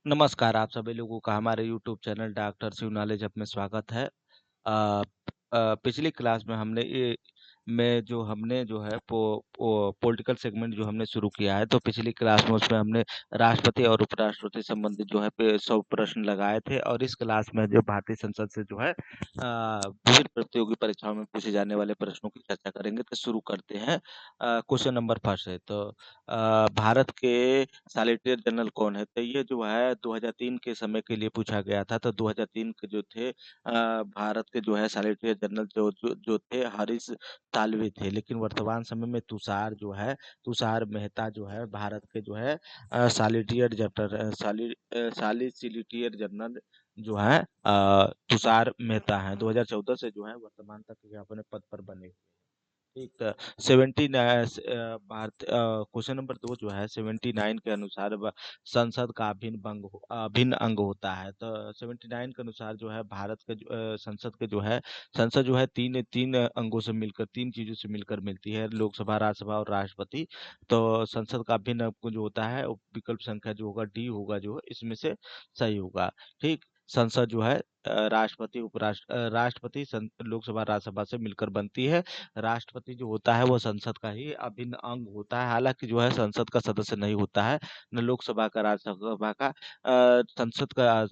नमस्कार, आप सभी लोगों का हमारे YouTube channel doctor Shiv knowledge app में स्वागत है। अ पिछली क्लास में हमने जो है पॉलिटिकल सेगमेंट जो हमने शुरू किया है, तो पिछली क्लास में उसमें हमने राष्ट्रपति और उपराष्ट्रपति संबंधित जो है 100 प्रश्न लगाए थे और इस क्लास में जो भारतीय संसद से जो है विभिन्न प्रतियोगी परीक्षाओं में पूछे जाने वाले प्रश्नों की चर्चा करेंगे। तो शुरू करते हैं। क्वेश्चन नंबर फर्स्ट है, तो भारत के सॉलिसिटर जनरल कौन है? तो ये जो है 2003 के समय के लिए पूछा गया था। तो 2003 के जो थे भारत के जो है सॉलिसिटर जनरल जो थे हरीश साल्वे थे। लेकिन वर्तमान समय में तुषार मेहता जो है भारत के जो है सॉलिसिटर जनरल जो है तुषार मेहता हैं। 2014 से जो है वर्तमान तक ये अपने पद पर बने हुए हैं। ठीक, क्वेश्चन नंबर 2 जो है 79 के अनुसार संसद का अभिन्न अंग होता है। तो 79 के अनुसार जो है भारत के संसद जो है तीन तीन अंगों से मिलकर, तीन चीजों से मिलकर मिलती है: लोकसभा, राज्यसभा और राष्ट्रपति। तो संसद का अभिन्न अंग जो होता है वो विकल्प संख्या जो होगा डी होगा, जो इसमें से सही होगा। ठीक, संसद जो है लोकसभा राज्यसभा से मिलकर बनती है। राष्ट्रपति जो होता है वो संसद का ही अभिन्न अंग होता है। हालांकि जो है संसद का सदस्य नहीं होता है, न लोकसभा का, राज्यसभा का। संसद का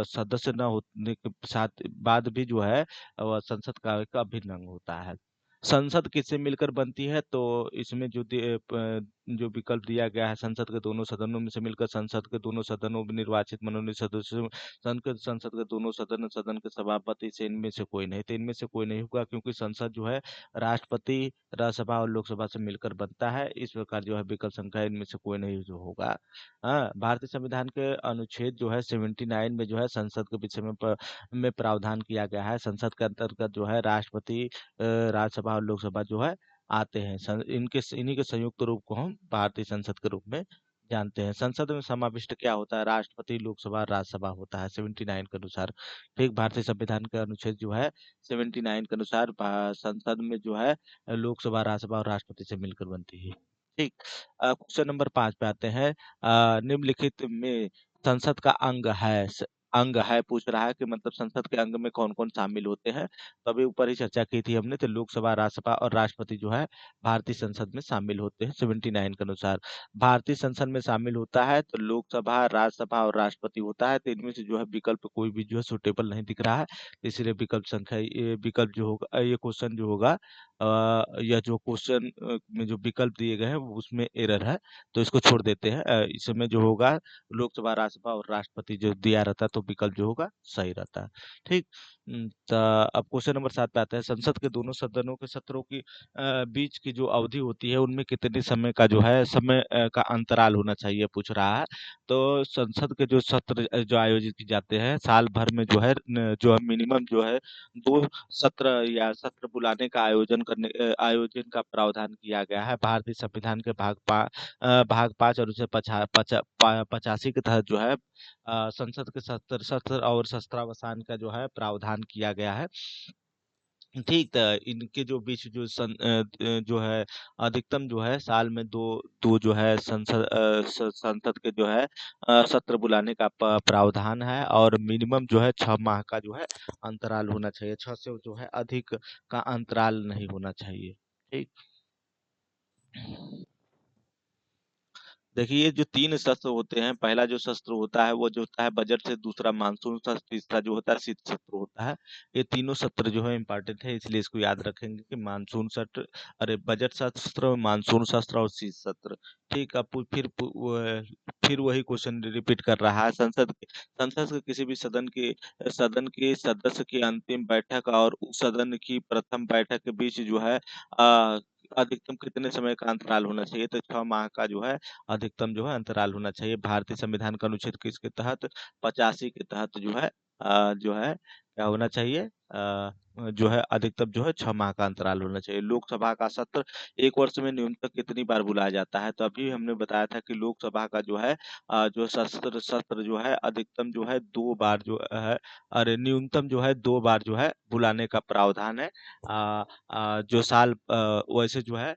सदस्य न होने के साथ बाद भी जो है संसद का एक अभिन्न अंग होता है। संसद किससे मिलकर बनती है? तो इसमें जो विकल्प दिया गया है, संसद के दोनों सदनों में से मिलकर, संसद के दोनों सदनों में निर्वाचित मनोनीत सदस्यों, संसद के दोनों सदन के सभापति से इनमें से कोई नहीं। तो इनमें से कोई नहीं होगा, क्योंकि संसद जो है राष्ट्रपति, राज्यसभा और लोकसभा से मिलकर बनता है। इस प्रकार जो है विकल्प संख्या इनमें से कोई नहीं जो होगा। हाँ, भारतीय संविधान के अनुच्छेद जो है 79 में जो है संसद के विषय में प्रावधान किया गया है। संसद के अंतर्गत जो है राष्ट्रपति, राज्यसभा और लोकसभा जो है आते हैं। इन्हीं के संयुक्त रूप को हम भारतीय संसद के रूप में जानते हैं। संसद में समाविष्ट क्या होता है? राष्ट्रपति, लोकसभा, राज्यसभा होता है 79 के अनुसार। ठीक, भारतीय संविधान का अनुच्छेद जो है 79 के अनुसार संसद में जो है लोकसभा, राज्यसभा और राष्ट्रपति से मिलकर बनती है। ठीक, क्वेश्चन नंबर 5 पे आते हैं। निम्नलिखित में संसद का अंग है पूछ रहा है कि मतलब संसद के अंग में कौन कौन शामिल होते हैं। तो अभी ऊपर ही चर्चा की थी हमने, तो लोकसभा, राज्यसभा और राष्ट्रपति जो है भारतीय संसद में शामिल होते हैं 79 के अनुसार। भारतीय संसद में शामिल होता है तो लोकसभा, राज्यसभा और राष्ट्रपति होता है। तो इनमें से जो है विकल्प कोई भी जो है सुटेबल नहीं दिख रहा है। इसलिए विकल्प जो होगा, ये क्वेश्चन जो होगा, यह जो क्वेश्चन में जो विकल्प दिए गए हैं वो उसमें एरर है, तो इसको छोड़ देते हैं। इसमें जो होगा लोकसभा, राज्यसभा और राष्ट्रपति जो दिया रहता है, तो विकल्प जो होगा सही रहता है। ठीक। तो अब क्वेश्चन नंबर 7 पे आता है। संसद के दोनों सदनों के सत्रों की बीच की जो अवधि होती है उनमें कितने समय का जो है का अंतराल होना चाहिए पूछ रहा है। तो संसद के जो सत्र जो आयोजित किए जाते हैं साल भर में जो है मिनिमम जो है 2 सत्र या सत्र बुलाने का आयोजन का प्रावधान किया गया है। भारतीय संविधान के भाग 5 और उसे 85 के तहत जो है संसद के सत्र सत्र और शस्त्रावसान का जो है प्रावधान किया गया है। ठीक, तो इनके जो बीच जो है अधिकतम जो है साल में दो दो जो है संसद के जो है सत्र बुलाने का प्रावधान है, और मिनिमम जो है 6 माह का जो है अंतराल होना चाहिए। 6 से जो है अधिक का अंतराल नहीं होना चाहिए। ठीक, देखिए, ये जो 3 शस्त्र होते हैं, पहला जो शस्त्र होता है वो जो होता है बजट से, दूसरा मानसून शस्त्र, तीसरा जो होता है शीत शस्त्र होता है। ये तीनों सत्र जो है इम्पोर्टेंट है, इसलिए इसको याद रखेंगे कि बजट शस्त्र, मानसून शस्त्र और शीत सत्र। ठीक, अब फिर वही क्वेश्चन रिपीट कर रहा है। संसद के किसी भी सदन के सदस्य की अंतिम बैठक और उस सदन की प्रथम बैठक के बीच जो है अधिकतम कितने समय का अंतराल होना चाहिए? तो 6 माह का जो है अधिकतम जो है अंतराल होना चाहिए। भारतीय संविधान का अनुच्छेद किसके तहत? 85 के तहत जो है क्या होना चाहिए? जो है अधिकतम जो है 6 माह का अंतराल होना चाहिए। लोकसभा का सत्र 1 वर्ष में न्यूनतम कितनी बार बुलाया जाता है? तो अभी हमने बताया था कि लोकसभा का जो है जो सत्र सत्र जो है अधिकतम जो है 2 बार जो है, अरे न्यूनतम जो है 2 बार जो है बुलाने का प्रावधान है। जो साल वैसे जो है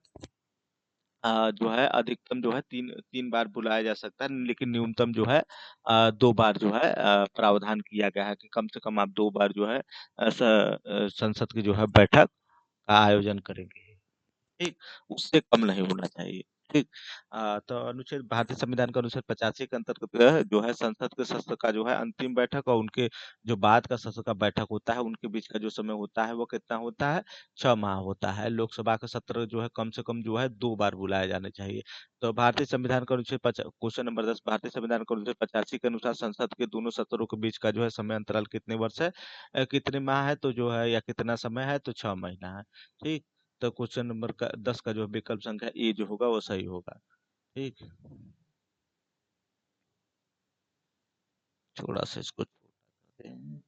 जो है अधिकतम जो है 3 बार बुलाया जा सकता है, लेकिन न्यूनतम जो है 2 बार जो है प्रावधान किया गया है कि कम से कम आप 2 बार जो है संसद की जो है बैठक का आयोजन करेंगे। ठीक, उससे कम नहीं होना चाहिए। ठीक। तो अनुच्छेद भारतीय संविधान का अनुच्छेद 85 के अंतर्गत जो है संसद के सत्र का जो है अंतिम बैठक और उनके जो बाद का सत्र का बैठक होता है, उनके बीच का जो समय होता है वो कितना होता है? 6 माह होता है। लोकसभा का सत्र जो है कम से कम जो है 2 बार बुलाए जाने चाहिए। तो भारतीय संविधान का अनुच्छेद क्वेश्चन नंबर 10, भारतीय संविधान का अनुच्छेद 85 के अनुसार संसद के दोनों सत्रों के बीच का जो है समय अंतराल कितने वर्ष है? कितने माह है? तो जो है या कितना समय है? तो 6 महीना है। ठीक। तो क्वेश्चन नंबर का 10 का जो विकल्प संख्या ए जो होगा वो सही होगा। ठीक। थोड़ा सा इसको छोटा कर दें,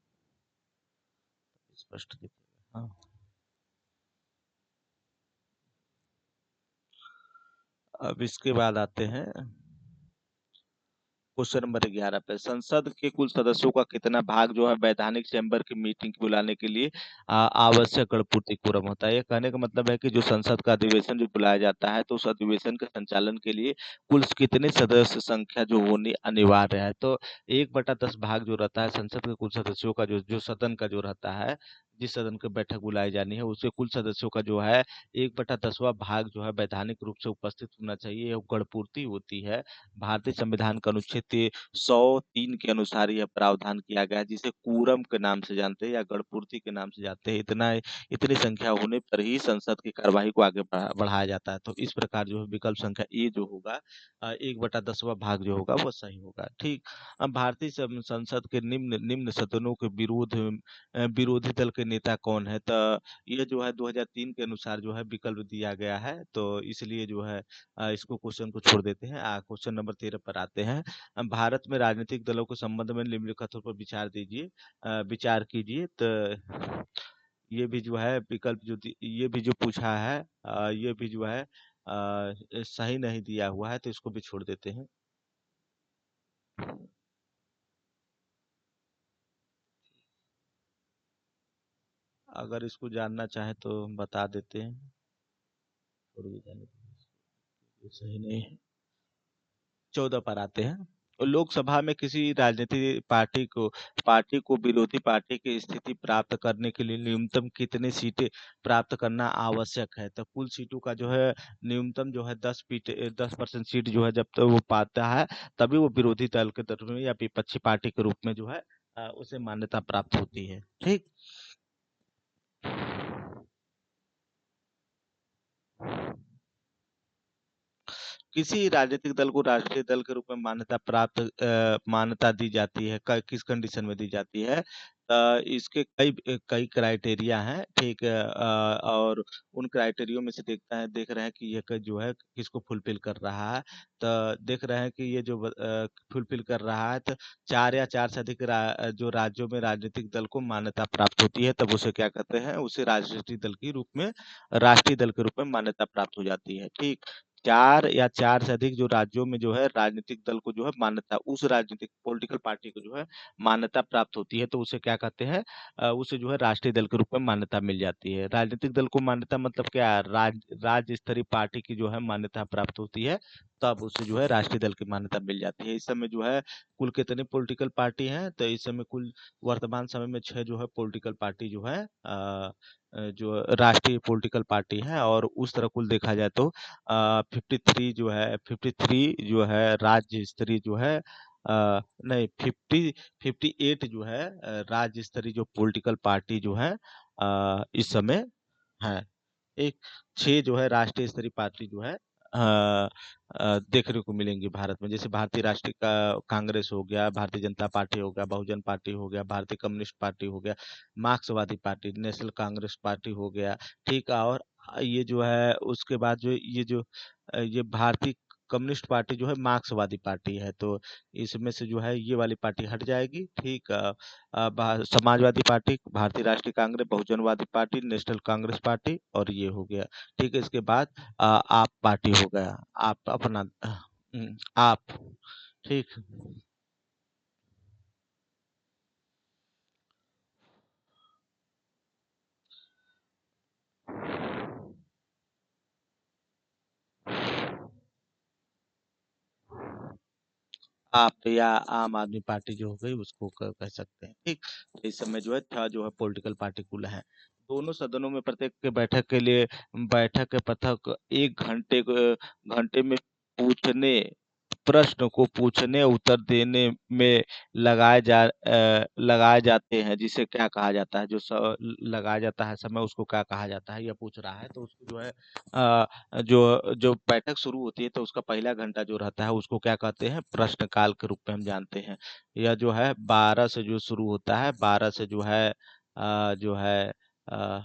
स्पष्ट दिखेगा। हाँ। अब इसके बाद आते हैं क्वेश्चन नंबर 11 पे, संसद के कुल सदस्यों का कितना भाग जो है वैधानिक चैम्बर की मीटिंग बुलाने के लिए आवश्यक गणपूर्ति quorum होता है? ये कहने का मतलब है कि जो संसद का अधिवेशन जो बुलाया जाता है तो उस अधिवेशन के संचालन के लिए कुल कितने सदस्य संख्या जो होनी अनिवार्य है? तो 1/10 भाग जो रहता है संसद के कुल सदस्यों का, जो जो सदन का जो रहता है, जिस सदन की बैठक बुलाई जानी है उसके कुल सदस्यों का जो है 1/10वां भाग जो है वैधानिक रूप से उपस्थित होना चाहिए, यह गणपूर्ति होती है। भारतीय संविधान का अनुच्छेद 103 के अनुसार यह प्रावधान किया गया है, जिसे कूरम के नाम से जानते हैं या गणपूर्ति के नाम से जानते हैं। इतनी संख्या होने पर ही संसद की कार्यवाही को आगे बढ़ाया जाता है। तो इस प्रकार जो है विकल्प संख्या ए जो होगा 1/10वां भाग जो होगा वो सही होगा। ठीक। अब भारतीय संसद के निम्न निम्न सदनों के विरोधी दल के नेता कौन है? तो ये जो है 2003 के अनुसार जो है विकल्प दिया गया है, तो इसलिए जो है इसको क्वेश्चन को छोड़ देते हैं। क्वेश्चन नंबर 13 पर आते हैं। भारत में राजनीतिक दलों के संबंध में निम्नलिखितों पर विचार दीजिए, विचार कीजिए। तो ये भी जो है विकल्प ये भी जो पूछा है, ये भी जो है सही नहीं दिया हुआ है, तो इसको भी छोड़ देते हैं। अगर इसको जानना चाहे तो बता देते हैं, छोड़ भी जाने दीजिए, ये सही नहीं है। 14 पर आते हैं। लोकसभा में किसी राजनीतिक पार्टी को विरोधी पार्टी की स्थिति प्राप्त करने के लिए न्यूनतम कितनी सीटें प्राप्त करना आवश्यक है? तो कुल सीटों का जो है न्यूनतम जो है 10% सीट जो है जब तक वो पाता है, तभी वो विरोधी दल के तरफ में या विपक्षी पार्टी के रूप में जो है उसे मान्यता प्राप्त होती है। ठीक। किसी राजनीतिक दल को राष्ट्रीय दल के रूप में मान्यता दी जाती है, किस कंडीशन में दी जाती है? इसके कई क्राइटेरिया हैं। ठीक है। और उन क्राइटेरियो में से देख रहे हैं कि ये जो है किसको फुलफिल कर रहा है। तो देख रहे हैं कि ये जो फुलफिल कर रहा है, तो 4 या 4 से अधिक जो राज्यों में राजनीतिक दल को मान्यता प्राप्त होती है, तब उसे क्या कहते हैं? उसे राष्ट्रीय दल के रूप में मान्यता प्राप्त हो जाती है। ठीक। 4 या 4 से अधिक जो राज्यों में जो है राजनीतिक दल को जो है मान्यता, उस राजनीतिक पॉलिटिकल पार्टी को जो है मान्यता प्राप्त होती है, तो उसे क्या कहते हैं? उसे जो है राष्ट्रीय दल के रूप में मान्यता मिल जाती है। राजनीतिक दल को मान्यता मतलब क्या है? राज्य स्तरीय पार्टी की जो है मान्यता प्राप्त होती है, तब उसे जो है राष्ट्रीय दल की मान्यता मिल जाती है। इस समय जो है कुल कितनी पॉलिटिकल पार्टी हैं? तो इस समय कुल वर्तमान समय में 6 जो है पॉलिटिकल पार्टी जो है जो राष्ट्रीय पॉलिटिकल पार्टी है, और उस तरह कुल देखा जाए तो 53 जो है राज्य स्तरीय जो है, नहीं, 58 जो है राज्य स्तरीय जो पॉलिटिकल पार्टी जो है इस समय है। एक 6 जो है राष्ट्रीय स्तरीय पार्टी जो है देखने को मिलेंगी भारत में, जैसे भारतीय राष्ट्रीय का कांग्रेस हो गया, भारतीय जनता पार्टी हो गया, बहुजन पार्टी हो गया, भारतीय कम्युनिस्ट पार्टी हो गया, मार्क्सवादी पार्टी, नेशनल कांग्रेस पार्टी हो गया। ठीक है। और ये जो है उसके बाद जो ये भारतीय कम्युनिस्ट पार्टी जो है मार्क्सवादी पार्टी है, तो इसमें से जो है ये वाली पार्टी हट जाएगी। ठीक। Samajwadi party, Bharatiya Rashtriya Congress, Bahujanwadi party, national Congress party, और ये हो गया। ठीक है। इसके बाद आप पार्टी हो गया, आप अपना आप। ठीक। आप या आम आदमी पार्टी जो हो गई उसको कह सकते हैं, ठीक। तो इस समय जो है जो है पॉलिटिकल पार्टी कुल है। दोनों सदनों में प्रत्येक के बैठक के लिए बैठक के पथक 1 घंटे में पूछने प्रश्न को पूछने उत्तर देने में लगाए जाते हैं, जिसे क्या कहा जाता है? जो लगाया जाता है समय, उसको क्या कहा जाता है? यह पूछ रहा है, तो उसको जो है जो जो बैठक शुरू होती है तो उसका पहला घंटा जो रहता है उसको क्या कहते हैं? प्रश्नकाल के रूप में हम जानते हैं। यह जो है 12 से जो शुरू होता है, 12 से जो है जो है अ,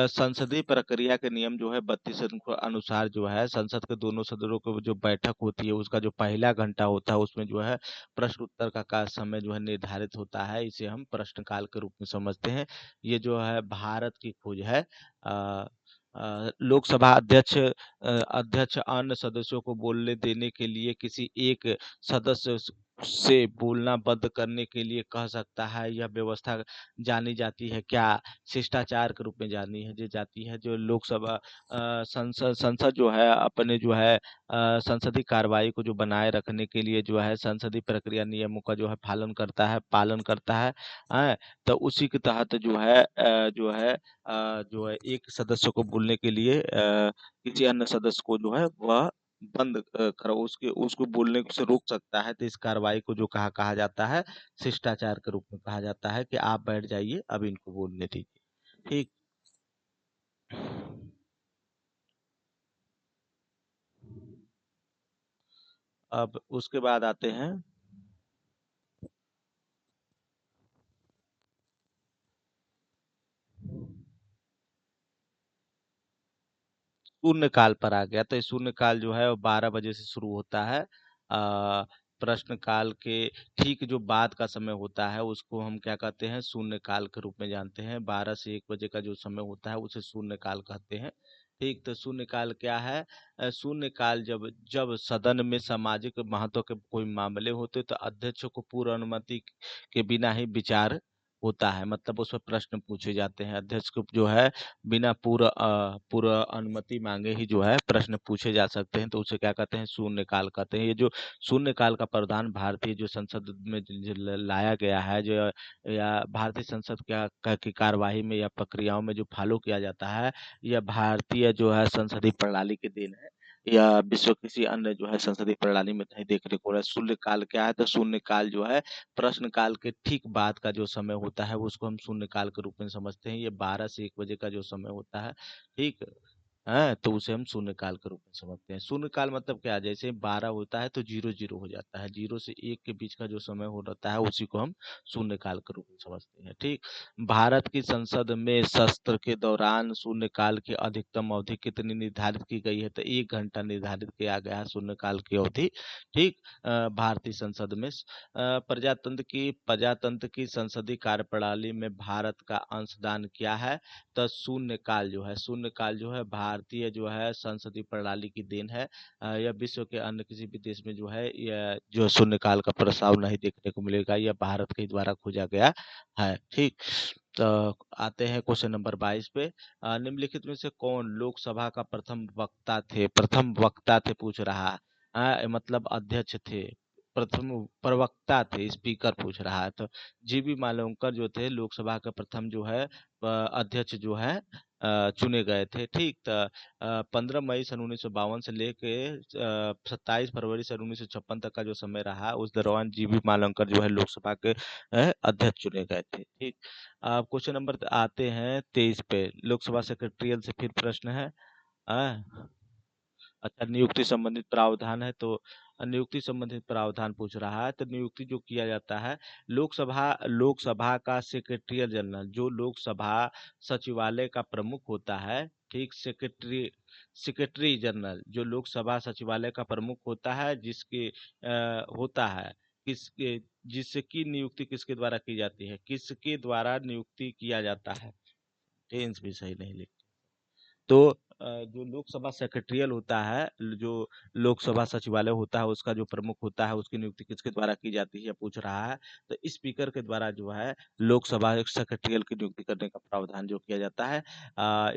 संसदीय प्रक्रिया के नियम जो है 32 के अनुसार जो है संसद के दोनों सदनों की जो बैठक होती है उसका जो पहला घंटा होता है उसमें जो है प्रश्न उत्तर का समय जो है निर्धारित होता है। इसे हम प्रश्नकाल के रूप में समझते हैं। ये जो है भारत की खोज है। लोकसभा अध्यक्ष अन्य सदस्यों को बोलने देने के लिए किसी एक सदस्य से बोलना बंद करने के लिए कह सकता है। यह व्यवस्था जानी जाती है क्या? शिष्टाचार के रूप में जानी है जो जाती है। जो लोकसभा संसद संसद जो है अपने जो है संसदीय कार्रवाई को जो बनाए रखने के लिए जो है संसदीय प्रक्रिया नियमों का जो है पालन करता है। तो उसी के तहत जो है एक सदस्य को बोलने के लिए किसी अन्य सदस्य को जो है वह बंद करो, उसके उसको बोलने से रोक सकता है। तो इस कार्रवाई को जो कहा कहा जाता है शिष्टाचार के रूप में कहा जाता है कि आप बैठ जाइए, अब इनको बोलने दीजिए। ठीक। अब उसके बाद आते हैं शून्यकाल पर आ गया। तो ये शून्यकाल जो है वो 12 बजे से शुरू होता है। प्रश्नकाल के ठीक जो बाद का समय होता है उसको हम क्या कहते हैं? शून्यकाल के रूप में जानते हैं। 12 से 1 बजे का जो समय होता है उसे शून्यकाल कहते हैं। ठीक। तो शून्यकाल क्या है? शून्यकाल जब जब सदन में सामाजिक महत्व के कोई मामले होते तो अध्यक्ष को पूर्व अनुमति के बिना ही विचार होता है। मतलब उस पर प्रश्न पूछे जाते हैं। अध्यक्ष को जो है बिना पूर्व अनुमति मांगे ही जो है प्रश्न पूछे जा सकते हैं। तो उसे क्या कहते हैं? शून्यकाल कहते हैं। ये जो शून्यकाल का प्रावधान भारतीय जो संसद में लाया गया है, जो या भारतीय संसद की कार्यवाही में या प्रक्रियाओं में जो फॉलो किया जाता है, यह भारतीय जो है संसदीय प्रणाली की देन है। या विश्व किसी अन्य जो है संसदीय प्रणाली में नहीं देखने को रहा। शून्यकाल क्या है? तो शून्यकाल जो है प्रश्नकाल के ठीक बाद का जो समय होता है उसको हम शून्यकाल के रूप में समझते हैं। ये 12 से 1 बजे का जो समय होता है, ठीक है, तो उसे हम शून्यकाल के रूप में समझते हैं। शून्यकाल मतलब क्या? जैसे 12 होता है तो 0 0 हो जाता है। 0 से 1 के बीच का जो समय हो रहता है उसी को हम शून्यकाल के रूप में समझते हैं। ठीक। भारत की संसद में सत्र के दौरान शून्यकाल की अधिकतम अवधि कितनी निर्धारित की गई है? तो 1 घंटा निर्धारित किया गया है शून्यकाल की अवधि। ठीक। भारतीय संसद में प्रजातंत्र की संसदीय कार्यप्रणाली में भारत का अंशदान क्या है? तो शून्यकाल जो है भारतीय जो है संसदीय प्रणाली की देन है। यह विश्व के अन्य किसी भी देश में जो है यह जो शून्यकाल का प्रस्ताव नहीं देखने को मिलेगा। यह भारत के द्वारा खोजा गया है। ठीक। तो आते हैं क्वेश्चन नंबर 22 पे। निम्नलिखित में से कौन लोकसभा का प्रथम वक्ता थे पूछ रहा है। मतलब अध्यक्ष थे, प्रथम प्रवक्ता थे, स्पीकर पूछ रहा है। तो जीबी मालवंकर जो थे लोकसभा के प्रथम जो है अध्यक्ष जो है चुने गए थे। ठीक। तो 15 मई सन 1952 से लेके 27 फरवरी सन 1956 तक का जो समय रहा, उस दौरान जीबी मालवंकर जो है लोकसभा के अध्यक्ष चुने गए थे। ठीक। अब क्वेश्चन नंबर आते हैं 23 पे। लोकसभा सेक्रेटरियल से फिर प्रश्न है। अ, अच्छा, नियुक्ति संबंधित प्रावधान है तो नियुक्ति संबंधित प्रावधान पूछ रहा है। तो नियुक्ति जो किया जाता है, लोकसभा का सेक्रेटरियल जनरल जो लोकसभा सचिवालय का प्रमुख होता है। ठीक। सेक्रेटरी जनरल जो लोकसभा सचिवालय का प्रमुख होता है, होता है किसके जिसकी नियुक्ति किसके द्वारा की जाती है? किसके द्वारा नियुक्ति किया जाता है? टेंस भी सही नहीं लिख। तो जो लोकसभा सेक्रेटरियल होता है, जो लोकसभा सचिवालय होता है उसका जो प्रमुख होता है उसकी नियुक्ति किसके द्वारा की जाती है पूछ रहा है। तो स्पीकर के द्वारा जो है लोकसभा सेक्रेटरियल की नियुक्ति करने का प्रावधान जो किया जाता है।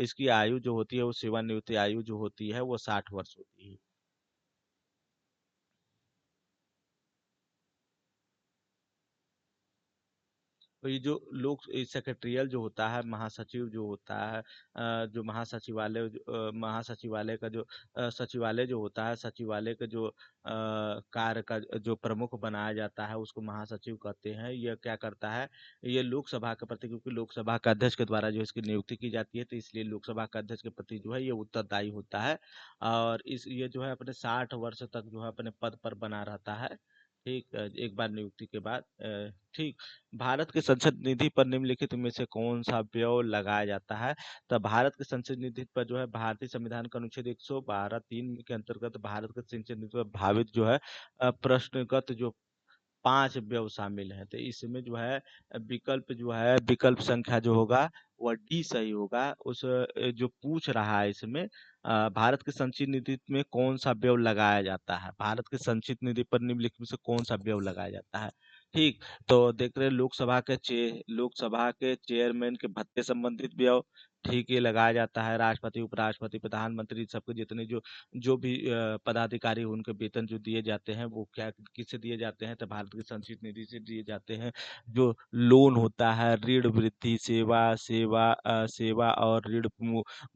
इसकी आयु जो होती है वो सेवानिवृत्ति आयु जो होती है वो 60 वर्ष होती है। तो ये जो लोक सेक्रेटरियल जो होता है, महासचिव जो होता है, जो महासचिवालय का जो सचिवालय जो होता है, सचिवालय का जो कार्य का जो प्रमुख बनाया जाता है उसको महासचिव कहते हैं। यह क्या करता है, ये लोकसभा के प्रति, क्योंकि लोकसभा का अध्यक्ष के द्वारा जो इसकी नियुक्ति की जाती है, तो इसलिए लोकसभा का अध्यक्ष के प्रति जो है ये उत्तरदायी होता है। और इस ये जो है अपने 60 वर्ष तक जो है अपने पद पर बना रहता है। ठीक, एक बार नियुक्ति के बाद ठीक। भारत के संसद निधि पर निम्नलिखित में से कौन सा व्यय लगाया जाता है? तो भारत के संसद निधि पर जो है भारतीय संविधान का अनुच्छेद 112(3) के अंतर्गत भारत के संसद निधि पर भावित जो है प्रश्नगत जो 5 व्यय शामिल हैं। तो इसमें जो है विकल्प संख्या जो होगा वह डी सही होगा। जो पूछ रहा है इसमें भारत के संचित निधि में कौन सा व्यय लगाया जाता है? भारत के संचित निधि पर निम्नलिखित में से कौन सा व्यय लगाया जाता है? ठीक, तो देख रहे हैं लोकसभा के चेयरमैन के भत्ते संबंधित व्यय, ठीक, ये लगाया जाता है। राष्ट्रपति, उपराष्ट्रपति, प्रधानमंत्री सबके जितने जो जो भी पदाधिकारी उनके वेतन जो दिए जाते हैं वो क्या किससे दिए जाते हैं? तो भारत के संचित निधि से दिए जाते हैं। जो लोन होता है, ऋण वृद्धि, सेवा और ऋण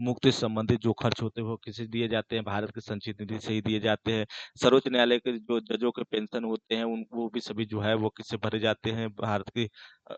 मुक्ति से संबंधित जो खर्च होते हैं वो किसे दिए जाते हैं? भारत के संचित निधि से ही दिए जाते हैं। सर्वोच्च न्यायालय के जो जजों के पेंशन होते हैं उन वो भी सभी जो है वो किससे भरे जाते हैं? अ,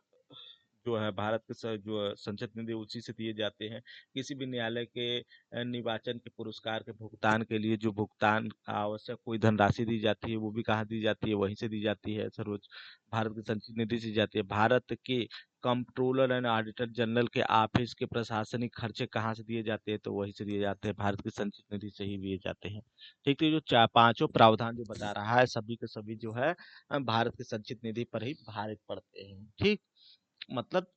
जो है भारत के जो संचित निधि उसी से दिए जाते हैं। किसी भी न्यायालय के निर्वाचन के पुरस्कार के भुगतान के लिए जो भुगतान आवश्यक कोई धनराशि दी जाती है वो भी कहाँ दी जाती है? वहीं से दी जाती है, सर्वोच्च भारत की संचित निधि से जाती है। भारत के कंट्रोलर एंड ऑडिटर जनरल के ऑफिस के प्रशासनिक खर्चे कहाँ से दिए जाते हैं? तो वहीं से दिए जाते हैं, भारत की संचित निधि से ही दिए जाते हैं। ठीक, तो ये जो चार पांचों प्रावधान जो बता रहा है सभी के सभी जो है भारत की संचित निधि पर ही भारित पड़ते हैं। ठीक, मतलब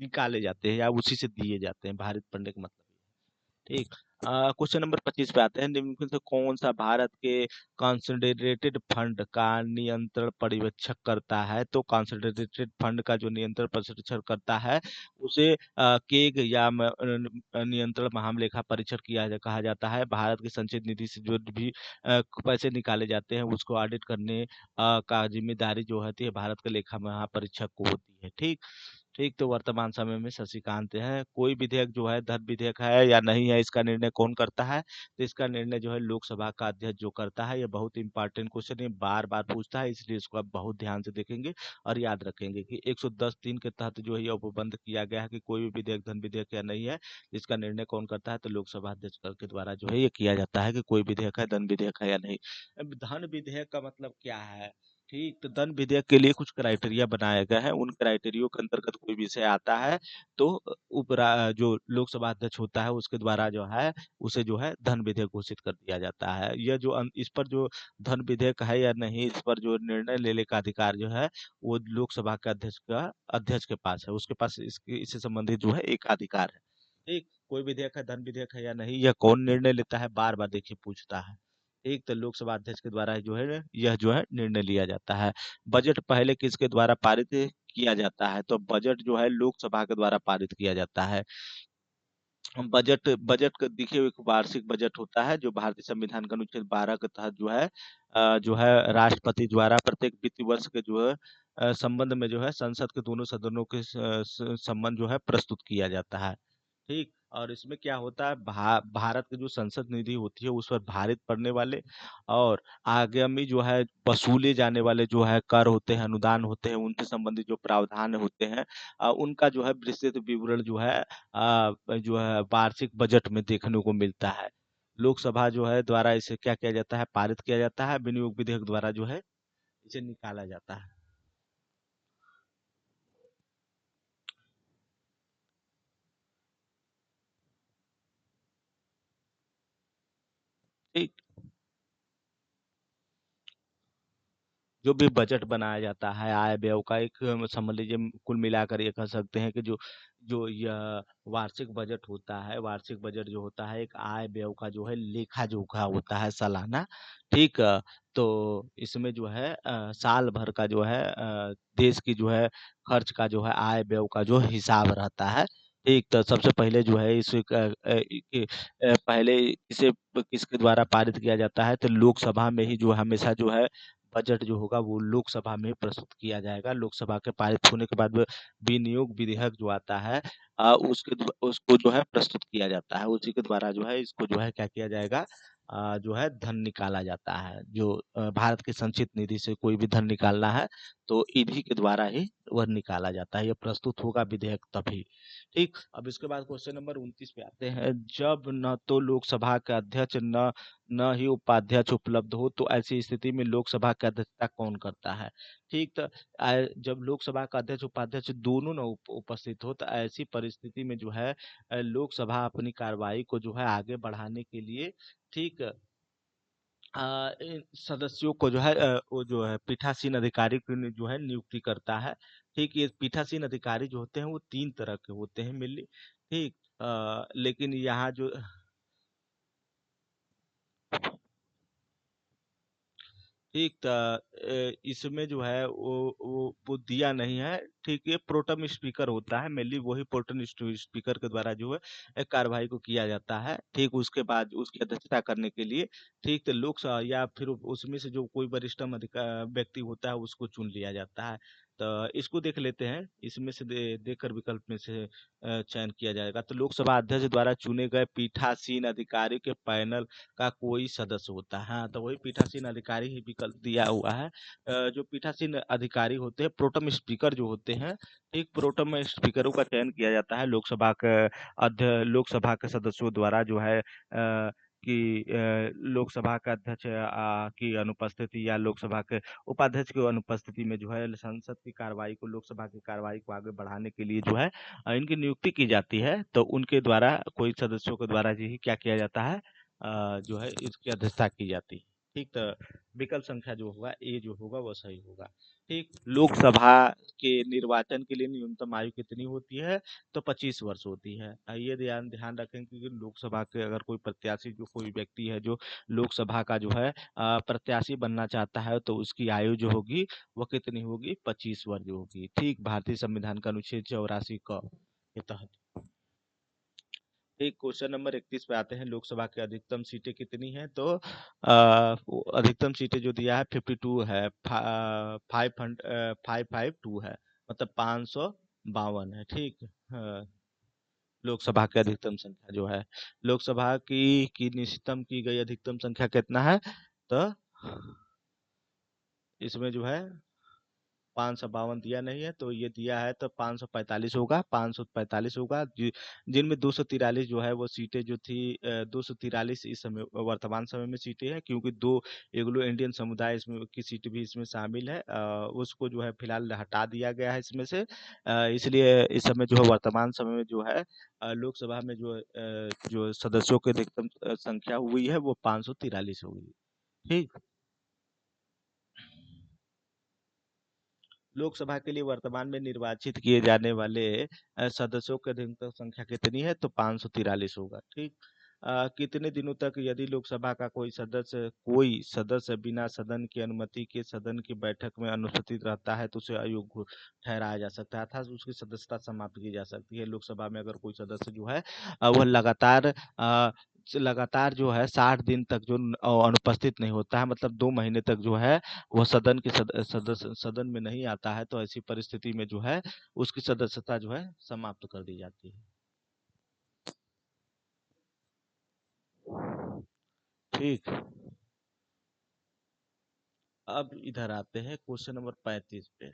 निकाले जाते हैं या उसी से दिए जाते हैं, भारित पढ़ने का मतलब ये है। ठीक, क्वेश्चन नंबर 25 पे आते हैं। निम्न में से कौन सा भारत के कंसोलिडेटेड फंड का नियंत्रण पर्यवेक्षक करता है? तो कंसोलिडेटेड फंड का जो नियंत्रण पर्यवेक्षक करता है उसे केग या नियंत्रण महालेखा परीक्षक कहा जाता है। भारत की संचित निधि से जो भी पैसे निकाले जाते हैं उसको ऑडिट करने का जिम्मेदारी जो होती है भारत के लेखा महापरीक्षक को होती है। ठीक, ठीक, तो वर्तमान समय में शशिकांत है। कोई विधेयक जो है धन विधेयक है या नहीं है, इसका निर्णय कौन करता है? तो इसका निर्णय जो है लोकसभा का अध्यक्ष जो करता है। ये बहुत इंपॉर्टेंट क्वेश्चन है, बार बार पूछता है, इसलिए इसको आप बहुत ध्यान से देखेंगे और याद रखेंगे कि 110(3) के तहत जो है ये उपबंध किया गया है कि कोई भी विधेयक धन विधेयक या नहीं है, इसका निर्णय कौन करता है? तो लोकसभा अध्यक्ष के द्वारा जो है ये किया जाता है कि कोई विधेयक है, धन विधेयक है या नहीं। अब धन विधेयक का मतलब क्या है? ठीक, तो धन विधेयक के लिए कुछ क्राइटेरिया बनाए गए हैं। उन क्राइटेरियो के अंतर्गत कोई विषय आता है तो जो लोकसभा अध्यक्ष होता है उसके द्वारा जो है उसे जो है धन विधेयक घोषित कर दिया जाता है। यह जो इस पर जो धन विधेयक है या नहीं, इस पर जो निर्णय लेने का अधिकार जो है वो लोकसभा के अध्यक्ष के पास है। उसके पास इससे संबंधित जो है एकाधिकार है। ठीक, कोई विधेयक है, धन विधेयक है या नहीं, यह कौन निर्णय लेता है? बार बार देखिए पूछता है। एक तो लोकसभा अध्यक्ष के द्वारा जो है यह जो है निर्णय लिया जाता है। बजट पहले किसके द्वारा पारित किया जाता है? तो बजट जो है लोकसभा के द्वारा पारित किया जाता है। बजट बजट का देखिए एक वार्षिक बजट होता है जो भारतीय संविधान का अनुच्छेद 12 के तहत जो है राष्ट्रपति द्वारा प्रत्येक वित्तीय वर्ष के जो है संबंध में जो है संसद के दोनों सदनों के संबंध जो है प्रस्तुत किया जाता है। ठीक, और इसमें क्या होता है भारत की जो संसद निधि होती है उस पर भारित पड़ने वाले और आगामी जो है वसूले जाने वाले जो है कर होते हैं, अनुदान होते हैं, उनसे संबंधित जो प्रावधान होते हैं उनका जो है विस्तृत विवरण जो है वार्षिक बजट में देखने को मिलता है। लोकसभा जो है द्वारा इसे क्या किया जाता है? पारित किया जाता है। विनियोग विधेयक द्वारा जो है इसे निकाला जाता है। ठीक, जो भी बजट बनाया जाता है आय व्यय का एक समझ लीजिए कुल मिलाकर ये कह सकते हैं कि जो जो यह वार्षिक बजट होता है, वार्षिक बजट जो होता है एक आय व्यय का जो है लेखा जोखा होता है सालाना। ठीक, तो इसमें जो है साल भर का जो है देश की जो है खर्च का जो है आय व्यय का जो हिसाब रहता है। ठीक, तो सबसे पहले जो है पहले इसे किसके द्वारा पारित किया जाता है? तो लोकसभा में ही जो हमेशा जो है बजट जो होगा वो लोकसभा में प्रस्तुत किया जाएगा। लोकसभा के पारित होने के बाद विनियोग विधेयक जो आता है उसको जो है प्रस्तुत किया जाता है। उसी के द्वारा जो है इसको जो है क्या किया जाएगा, जो है धन निकाला जाता है। जो भारत की संचित निधि से कोई भी धन निकालना है तो इन्हीं के द्वारा ही वह निकाला जाता है। ये प्रस्तुत होगा विधेयक तभी। ठीक, अब इसके बाद क्वेश्चन नंबर 29 पे आते हैं। जब न तो लोकसभा का अध्यक्ष न न ही उपाध्यक्ष उपलब्ध हो तो ऐसी स्थिति में लोकसभा की अध्यक्षता कौन करता है? ठीक, तो जब लोकसभा का अध्यक्ष उपाध्यक्ष दोनों न उपस्थित हो तो ऐसी परिस्थिति में जो है लोकसभा अपनी कार्रवाई को जो है आगे बढ़ाने के लिए, ठीक, इन सदस्यों को जो है वो जो है पीठासीन अधिकारी की जो है नियुक्ति करता है। ठीक, ये पीठासीन अधिकारी जो होते हैं वो 3 तरह के होते हैं मेनली। ठीक, लेकिन यहाँ जो ठीक इसमें जो है वो दिया नहीं है। ठीक, ये प्रोटम स्पीकर होता है मेनली, वही प्रोटम स्पीकर के द्वारा जो है कार्यवाही को किया जाता है। ठीक, उसके बाद उसकी अध्यक्षता करने के लिए, ठीक, तो लोकसभा या फिर उसमें से जो कोई वरिष्ठतम व्यक्ति होता है उसको चुन लिया जाता है। तो इसको देख लेते हैं, इसमें से देकर विकल्प में से चयन किया जाएगा। तो लोकसभा अध्यक्ष द्वारा चुने गए पीठासीन अधिकारी के पैनल का कोई सदस्य होता है। हाँ, तो वही पीठासीन अधिकारी ही विकल्प दिया हुआ है। जो पीठासीन अधिकारी होते हैं, प्रोटम स्पीकर जो होते हैं, एक प्रोटम स्पीकरों का चयन किया जाता है लोकसभा के सदस्यों द्वारा जो है कि लोकसभा का अध्यक्ष की अनुपस्थिति या लोकसभा के उपाध्यक्ष की अनुपस्थिति में जो है संसद की कार्रवाई को, लोकसभा की कार्रवाई को आगे बढ़ाने के लिए जो है इनकी नियुक्ति की जाती है। तो उनके द्वारा, कोई सदस्यों के द्वारा ही क्या किया जाता है, जो है इसकी अध्यक्षता की जाती है। ठीक, तो विकल्प संख्या जो होगा ए जो होगा वो सही होगा। ठीक, लोकसभा के निर्वाचन के लिए न्यूनतम आयु कितनी होती है? तो 25 वर्ष होती है। ये ध्यान ध्यान रखें कि लोकसभा के अगर कोई प्रत्याशी, जो कोई व्यक्ति है जो लोकसभा का जो है प्रत्याशी बनना चाहता है तो उसकी आयु जो होगी वो कितनी होगी? 25 वर्ष होगी। ठीक, भारतीय संविधान का अनुच्छेद 84 क के तहत। एक क्वेश्चन नंबर 31 पे आते हैं। लोकसभा की अधिकतम सीटें कितनी हैं? तो वो अधिकतम सीटें जो दिया है 52 है, 552 है, मतलब 552 है। ठीक, लोकसभा की अधिकतम संख्या जो है, लोकसभा की निश्चितम की गई अधिकतम संख्या कितना है? तो इसमें जो है 552 दिया नहीं है, तो ये दिया है तो 545 होगा, 545 होगा। जिनमें 243 जो है वो सीटें जो थी, 243 इस समय वर्तमान समय में सीटें हैं, क्योंकि दो एग्लो इंडियन समुदाय इसमें की सीट भी इसमें शामिल है। उसको जो है फिलहाल हटा दिया गया है इसमें से। इसलिए इस समय जो है वर्तमान समय में जो है लोकसभा में जो सदस्यों की अधिकतम संख्या हुई है वो 543 हुई। ठीक, लोकसभा के लिए वर्तमान में निर्वाचित किए जाने वाले सदस्यों की अधिकतम संख्या कितनी है? तो 543 होगा। ठीक, कितने दिनों तक यदि लोकसभा का कोई सदस्य बिना सदन की अनुमति के सदन की बैठक में अनुपस्थित रहता है तो उसे अयोग्य ठहराया जा सकता है, अर्थात उसकी सदस्यता समाप्त की जा सकती है। लोकसभा में अगर कोई सदस्य जो है वह लगातार जो है 60 दिन तक जो अनुपस्थित नहीं होता है, मतलब 2 महीने तक जो है वह सदन में नहीं आता है, तो ऐसी परिस्थिति में जो है उसकी सदस्यता जो है समाप्त कर दी जाती है। ठीक, अब इधर आते हैं क्वेश्चन नंबर 35 पे।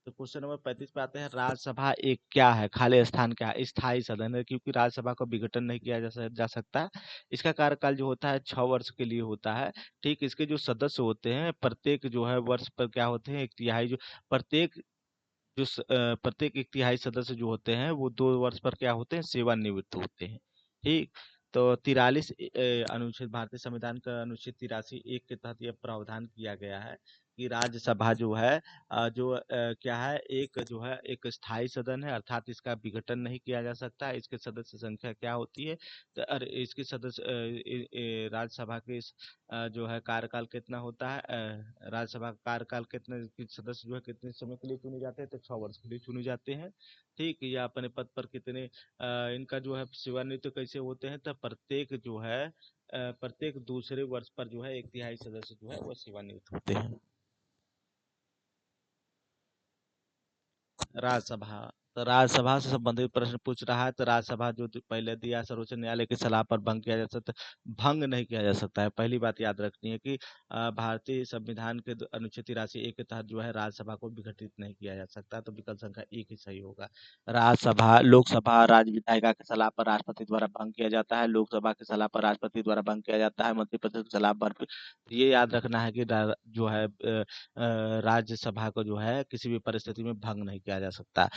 तो क्वेश्चन नंबर 35 पे आते हैं। राज्यसभा एक क्या है? खाली स्थान क्या है? स्थायी सदन है, क्योंकि राज्यसभा का विघटन नहीं किया जा सकता। इसका कार्यकाल जो होता है 6 वर्ष के लिए होता है। ठीक, इसके जो सदस्य होते हैं प्रत्येक जो है वर्ष पर क्या होते हैं, एक तिहाई जो प्रत्येक प्रत्येक एक तिहाई सदस्य जो होते हैं वो 2 वर्ष पर क्या होते हैं, सेवानिवृत्त होते हैं। ठीक, तो 43 अनुच्छेद, भारतीय संविधान का अनुच्छेद 83(1) के तहत यह प्रावधान किया गया है कि राज्यसभा जो है क्या है, एक जो है एक स्थायी सदन है, अर्थात इसका विघटन नहीं किया जा सकता है। इसके सदस्य संख्या क्या होती है? तो अरे इसके सदस्य राज्यसभा के जो है कार्यकाल कितना होता है, राज्यसभा का कार्यकाल कितने सदस्य जो है कितने समय के लिए चुने जाते हैं? तो 6 वर्ष के लिए चुने जाते हैं। ठीक, या अपने पद पर कितने इनका जो है सेवानिवृत्त कैसे होते हैं? तो प्रत्येक जो है प्रत्येक दूसरे वर्ष पर जो है 1/3 सदस्य जो है वो सेवानिवृत्त होते हैं। राज्यसभा, तो राज्यसभा से संबंधित प्रश्न पूछ रहा है, तो राज्यसभा जो पहले दिया, सर्वोच्च न्यायालय की सलाह पर भंग किया जा सकता है, भंग नहीं किया जा सकता है। पहली बात याद रखनी है कि भारतीय संविधान के अनुच्छेद 83 के तहत जो है राज्यसभा को विघटित नहीं किया जा सकता, तो विकल्प संख्या एक ही सही होगा। राज्यसभा, लोकसभा राज्य विधायिका की सलाह पर राष्ट्रपति द्वारा भंग किया जाता है, लोकसभा की सलाह पर राष्ट्रपति द्वारा भंग किया जाता है, मंत्रिपरिषद की सलाह पर। ये याद रखना है कि जो है राज्यसभा को जो है किसी भी परिस्थिति में भंग नहीं किया जा सकता।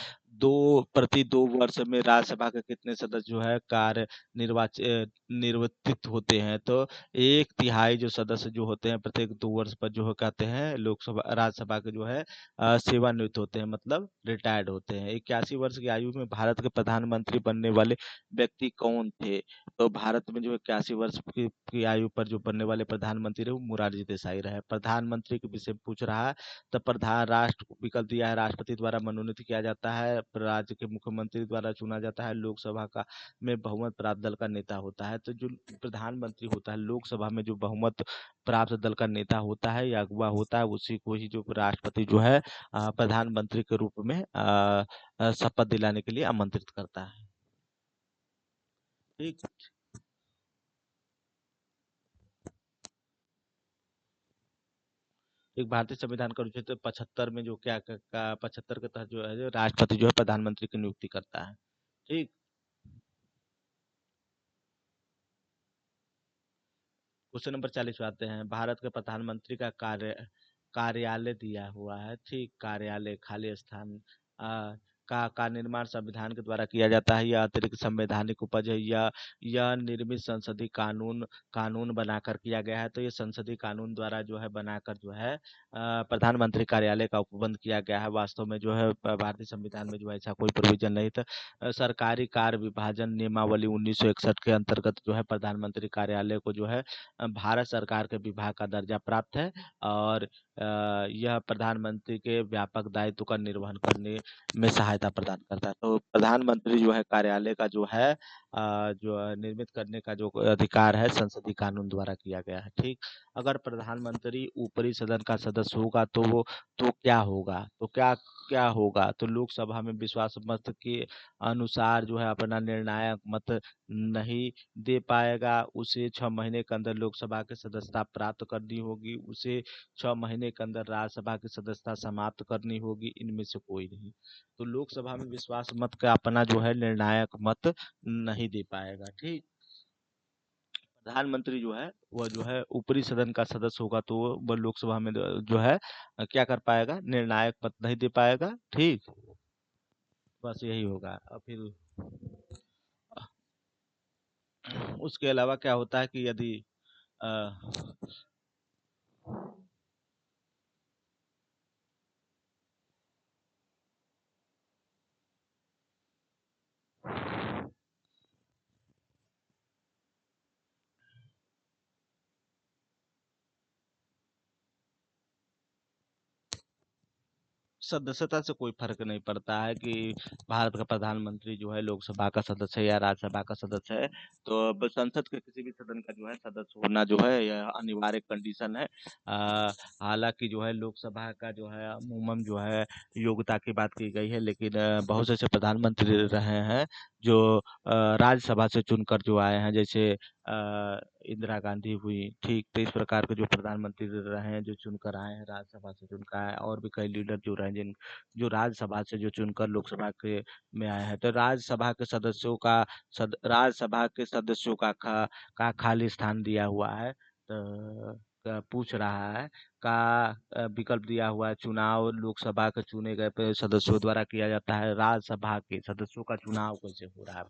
प्रति 2 वर्ष में राज्यसभा के कितने सदस्य जो है कार्य निर्वाचित होते हैं, तो 1/3 जो सदस्य जो होते हैं प्रत्येक 2 वर्ष पर जो है कहते हैं लोकसभा राज्यसभा के जो है सेवानिवृत्त होते हैं, मतलब रिटायर्ड होते हैं। 81 वर्ष की आयु में भारत के प्रधानमंत्री बनने वाले व्यक्ति कौन थे? तो भारत में जो 81 वर्ष की आयु पर जो बनने वाले प्रधानमंत्री रहे वो मोरारजी देसाई रहे। प्रधानमंत्री के विषय में पूछ रहा है, तो प्रधान राष्ट्र विकल्प दिया है, राष्ट्रपति द्वारा मनोनीत किया जाता है, राज्य के मुख्यमंत्री द्वारा चुना जाता है, लोकसभा का में बहुमत प्राप्त दल का नेता होता है। तो जो प्रधानमंत्री होता है, लोकसभा में जो बहुमत प्राप्त दल का नेता होता है या अगुवा होता है, उसी को ही जो राष्ट्रपति जो है प्रधानमंत्री के रूप में शपथ दिलाने के लिए आमंत्रित करता है। ठीक। एक भारतीय संविधान का अनुच्छेद 75 में जो क्या 75 के तहत जो है राष्ट्रपति जो है प्रधानमंत्री की नियुक्ति करता है। ठीक। क्वेश्चन नंबर 40 पे आते हैं। भारत के प्रधानमंत्री का कार्यालय दिया हुआ है। ठीक, कार्यालय खाली स्थान का निर्माण संविधान के द्वारा किया जाता है, या अतिरिक्त संवैधानिक उपज है, या यह निर्मित संसदीय कानून कानून बनाकर किया गया है। तो ये संसदीय कानून द्वारा जो है बनाकर जो है प्रधानमंत्री कार्यालय का उपबंध किया गया है। वास्तव में जो है भारतीय संविधान में जो है ऐसा कोई प्रोविजन नहीं था। सरकारी कार्य विभाजन नियमावली 1961 के अंतर्गत जो है प्रधानमंत्री कार्यालय को जो है भारत सरकार के विभाग का दर्जा प्राप्त है, और यह प्रधानमंत्री के व्यापक दायित्व का निर्वहन करने में सहायता प्रदान करता है। तो प्रधानमंत्री जो है कार्यालय का जो है जो निर्मित करने का जो अधिकार है संसदीय कानून द्वारा किया गया है। ठीक। अगर प्रधानमंत्री ऊपरी सदन का सदस्य होगा तो वो तो क्या होगा, तो क्या क्या होगा, तो लोकसभा में विश्वास मत के अनुसार जो है अपना निर्णायक मत नहीं दे पाएगा, उसे 6 महीने के अंदर लोकसभा की सदस्यता प्राप्त करनी होगी, उसे 6 महीने के अंदर राज्यसभा की सदस्यता समाप्त करनी होगी, इनमें से कोई नहीं। तो लोकसभा में विश्वास मत का अपना जो है निर्णायक मत नहीं दे पाएगा। ठीक। प्रधानमंत्री जो है वह जो है ऊपरी सदन का सदस्य होगा, तो वह लोकसभा में जो है क्या कर पाएगा, निर्णायक मत नहीं दे पाएगा। ठीक। बस यही होगा। और फिर उसके अलावा क्या होता है कि यदि अ, सदस्यता से कोई फर्क नहीं पड़ता है कि भारत का प्रधानमंत्री जो है लोकसभा का सदस्य है या राज्यसभा का सदस्य है। तो अब संसद के किसी भी सदन का जो है सदस्य होना जो है यह अनिवार्य कंडीशन है। हालांकि जो है लोकसभा का जो है अमूमन जो है योग्यता की बात की गई है, लेकिन बहुत से ऐसे प्रधानमंत्री रहे हैं जो राज्यसभा से चुनकर जो आए हैं, जैसे इंदिरा गांधी हुई। ठीक, तो इस प्रकार के जो प्रधानमंत्री रहे हैं जो चुनकर आए हैं राज्यसभा से चुनकर आए हैं, और भी कई लीडर जो रहे हैं जो राज्यसभा से जो चुनकर लोकसभा के में आए हैं। तो राज्यसभा के सदस्यों का राज्यसभा के सदस्यों का खाली स्थान दिया हुआ है। तो पूछ रहा है का विकल्प दिया हुआ है, चुनाव लोकसभा के चुने गए सदस्यों द्वारा किया जाता है, राज्यसभा के सदस्यों का चुनाव कैसे हो रहा है।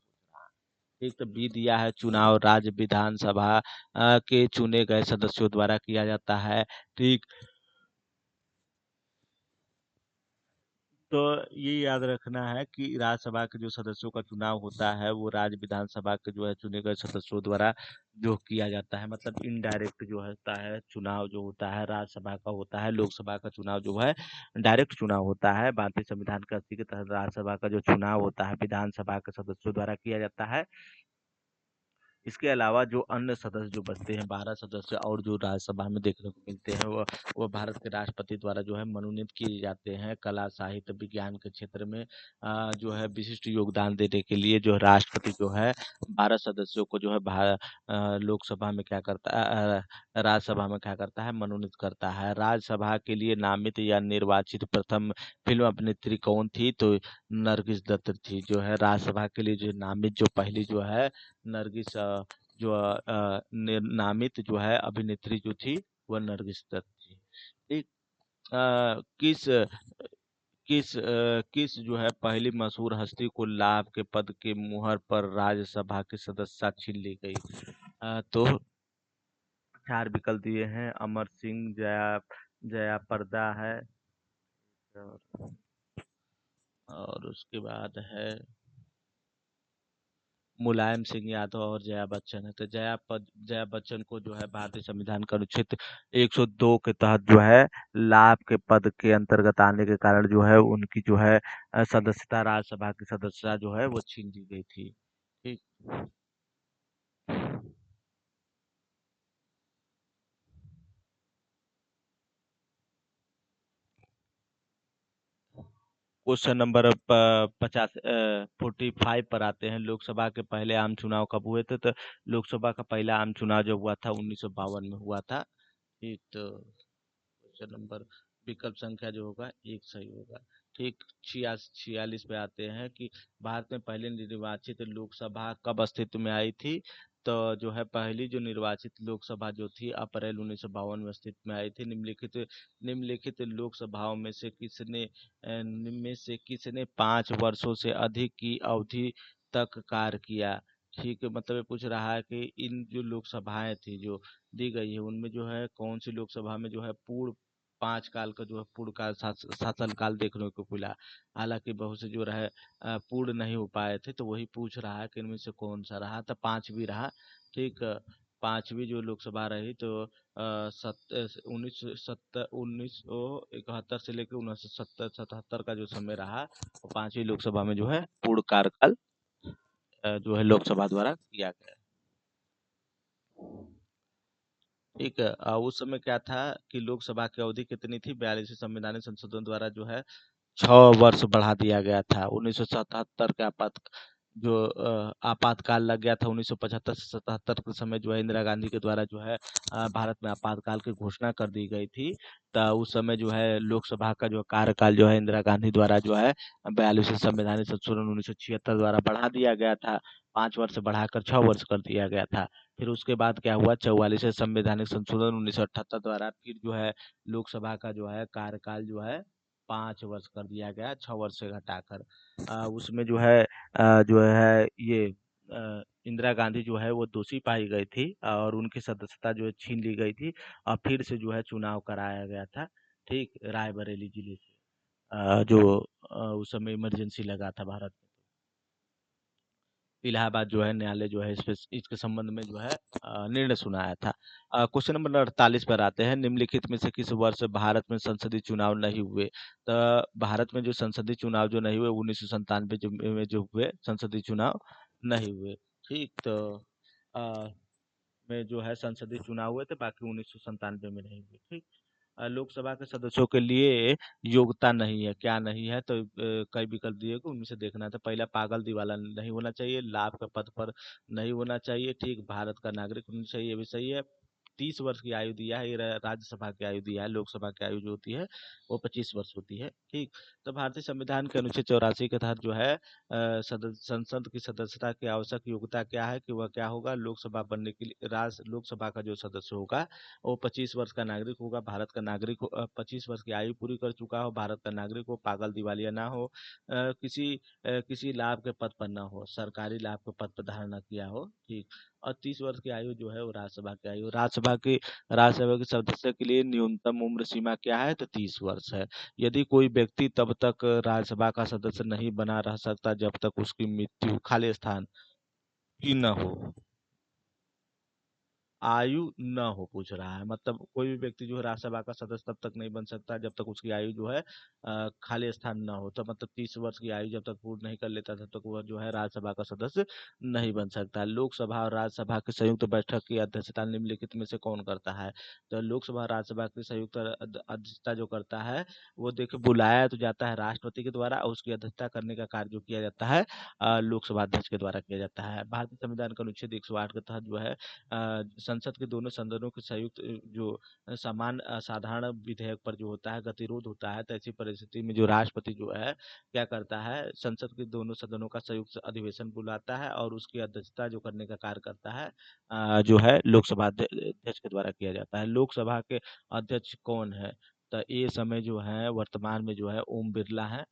एक तो बी दिया है, चुनाव राज्य विधानसभा के चुने गए सदस्यों द्वारा किया जाता है। ठीक। तो ये याद रखना है कि राज्यसभा के जो सदस्यों का चुनाव होता है वो राज्य विधानसभा के जो है चुने गए सदस्यों द्वारा जो किया जाता है, मतलब इनडायरेक्ट जो होता है चुनाव जो होता है राज्यसभा का होता है, लोकसभा का चुनाव जो है डायरेक्ट चुनाव होता है। भारतीय संविधान के 80 के तहत राज्यसभा का जो चुनाव होता है विधानसभा के सदस्यों द्वारा किया जाता है। इसके अलावा जो अन्य सदस्य जो बचते हैं 12 सदस्य और जो राज्यसभा में देखने को मिलते हैं वो भारत के राष्ट्रपति द्वारा जो है मनोनीत किए जाते हैं। कला, साहित्य, विज्ञान के क्षेत्र में जो है विशिष्ट योगदान देने के लिए जो राष्ट्रपति जो है 12 सदस्यों को जो है लोकसभा में क्या करता राज्यसभा में क्या करता है, मनोनीत करता है। राज्यसभा के लिए नामित या निर्वाचित प्रथम फिल्म अभिनेत्री कौन थी? तो नरगिस दत्त थी। जो है राज्यसभा के लिए जो नामित जो पहली जो है नरगिस जो नामित जो है अभिनेत्री जो थी वह नरगिस दत्त थी। ठीक। किस किस जो है पहली मशहूर हस्ती को लाभ के पद के मुहर पर राज्यसभा की सदस्यता छीन ली गई? तो 4 विकल्प दिए हैं। अमर सिंह, जया जया प्रदा है, और उसके बाद है मुलायम सिंह यादव और जया बच्चन है। तो जया बच्चन को जो है भारतीय संविधान का अनुच्छेद 102 के तहत जो है लाभ के पद के अंतर्गत आने के कारण जो है उनकी जो है सदस्यता, राज्यसभा की सदस्यता जो है वो छीन ली गई थी। ठीक। क्वेश्चन नंबर 45 पर आते हैं। लोकसभा के पहले आम चुनाव कब हुए थे? तो लोकसभा का पहला आम चुनाव जो हुआ था 1952 में हुआ था। ठीक। तो क्वेश्चन नंबर विकल्प संख्या जो होगा एक सही होगा। ठीक। 46 पे आते हैं कि भारत में पहले निर्वाचित लोकसभा कब अस्तित्व में आई थी? तो जो है पहली जो निर्वाचित लोकसभा जो थी अप्रैल 1952 में अस्तित्व में आई थी। निम्नलिखित लोकसभाओं में से किसने 5 वर्षों से अधिक की अवधि तक कार्य किया? ठीक है, मतलब ये पूछ रहा है कि इन जो लोकसभाएं थी जो दी गई है उनमें जो है कौन सी लोकसभा में जो है पूर्ण 5 काल का जो है पूर्ण काल शासन काल देखने को मिला। हालांकि बहुत से जो रहे पूर्ण नहीं हो पाए थे, तो वही पूछ रहा है कि इनमें से कौन सा रहा। तो पांचवी रहा। ठीक। पांचवी जो लोकसभा रही तो 1971 से लेकर 1977 का जो समय रहा वो पांचवी लोकसभा में जो है पूर्ण कार्यकाल जो है लोकसभा द्वारा किया गया। ठीक है। उस समय क्या था कि लोकसभा की अवधि कितनी थी? 42 संवैधानिक संशोधन द्वारा जो है 6 वर्ष बढ़ा दिया गया था। 1977 के आपातकाल लग गया था। 1975 से 77 के समय जो है इंदिरा गांधी के द्वारा जो है भारत में आपातकाल की घोषणा कर दी गई थी। तो उस समय जो है लोकसभा का जो कार्यकाल जो है इंदिरा गांधी द्वारा जो है 42 संवैधानिक संशोधन 1976 द्वारा बढ़ा दिया गया था। 5 वर्ष बढ़ाकर 6 वर्ष कर दिया गया था। फिर उसके बाद क्या हुआ? 44 संवैधानिक संशोधन 1978 द्वारा फिर जो है लोकसभा का जो है कार्यकाल जो है 5 वर्ष कर दिया गया, 6 वर्ष से घटाकर। उसमें जो है ये इंदिरा गांधी जो है वो दोषी पाई गई थी और उनकी सदस्यता जो है छीन ली गई थी और फिर से जो है चुनाव कराया गया था। ठीक। रायबरेली जिले से जो उस समय इमरजेंसी लगा था भारत में। इलाहाबाद जो है न्यायालय जो है इसके संबंध में जो है निर्णय सुनाया था। क्वेश्चन नंबर 48 पर आते हैं। निम्नलिखित में से किस वर्ष भारत में संसदीय चुनाव नहीं हुए? तो भारत में जो संसदीय चुनाव जो नहीं हुए 1997 में जो हुए संसदीय चुनाव नहीं हुए। ठीक। तो अ, में जो है संसदीय चुनाव हुए थे, बाकी 1997 में नहीं हुए। ठीक। लोकसभा के सदस्यों के लिए योग्यता नहीं है। क्या नहीं है? तो कई विकल्प दिए गए, उनमें से देखना था। पहला, पागल दीवाला नहीं होना चाहिए। लाभ का पद पर नहीं होना चाहिए। ठीक। भारत का नागरिक होना चाहिए, ये भी सही है। 30 वर्ष की आयु दिया है। ये राज्यसभा की आयु दिया है। लोकसभा की आयु जो होती है वो 25 वर्ष होती है। ठीक। तो भारतीय संविधान के अनुच्छेद 84 के तहत जो है संसद की सदस्यता की आवश्यक योग्यता क्या है कि वह क्या होगा? लोकसभा बनने के लिए लोकसभा का जो सदस्य होगा वो 25 वर्ष का नागरिक होगा। भारत का नागरिक हो, 25 वर्ष की आयु पूरी कर चुका हो, भारत का नागरिक हो, पागल दिवालिया ना हो, किसी लाभ के पद पर ना हो, सरकारी लाभ के पद पर धारण न किया हो। ठीक। और 30 वर्ष की आयु जो है वो राज्यसभा की आयु। राज्यसभा के सदस्य के लिए न्यूनतम उम्र सीमा क्या है? तो 30 वर्ष है। यदि कोई व्यक्ति तब तक राज्यसभा का सदस्य नहीं बना रह सकता जब तक उसकी मृत्यु, खाली स्थान की न हो। आयु न हो पूछ रहा है, मतलब कोई भी व्यक्ति जो है राज्यसभा का सदस्य तब तक नहीं बन सकता जब तक उसकी आयु जो है खाली स्थान ना हो। तो मतलब 30 वर्ष की आयु जब तक पूर्ण नहीं कर लेता तब तक वह जो है राज्यसभा का सदस्य नहीं बन सकता। लोकसभा और राज्यसभा की संयुक्त बैठक की अध्यक्षता निम्नलिखित में से कौन करता है? तो लोकसभा और राज्यसभा की संयुक्त अध्यक्षता जो करता है वो देखिए बुलाया तो जाता है राष्ट्रपति के द्वारा, और उसकी अध्यक्षता करने का कार्य जो किया जाता है लोकसभा अध्यक्ष के द्वारा किया जाता है। भारतीय संविधान का अनुच्छेद 108 के तहत जो है संसद के दोनों सदनों के संयुक्त जो समान साधारण विधेयक पर जो होता है गतिरोध होता है, तो ऐसी परिस्थिति में जो राष्ट्रपति जो है क्या करता है, संसद के दोनों सदनों का संयुक्त अधिवेशन बुलाता है और उसकी अध्यक्षता जो करने का कार्य करता है जो है लोकसभा अध्यक्ष के द्वारा किया जाता है। लोकसभा के अध्यक्ष कौन है? तो ये समय जो है वर्तमान में जो है ओम बिरला है।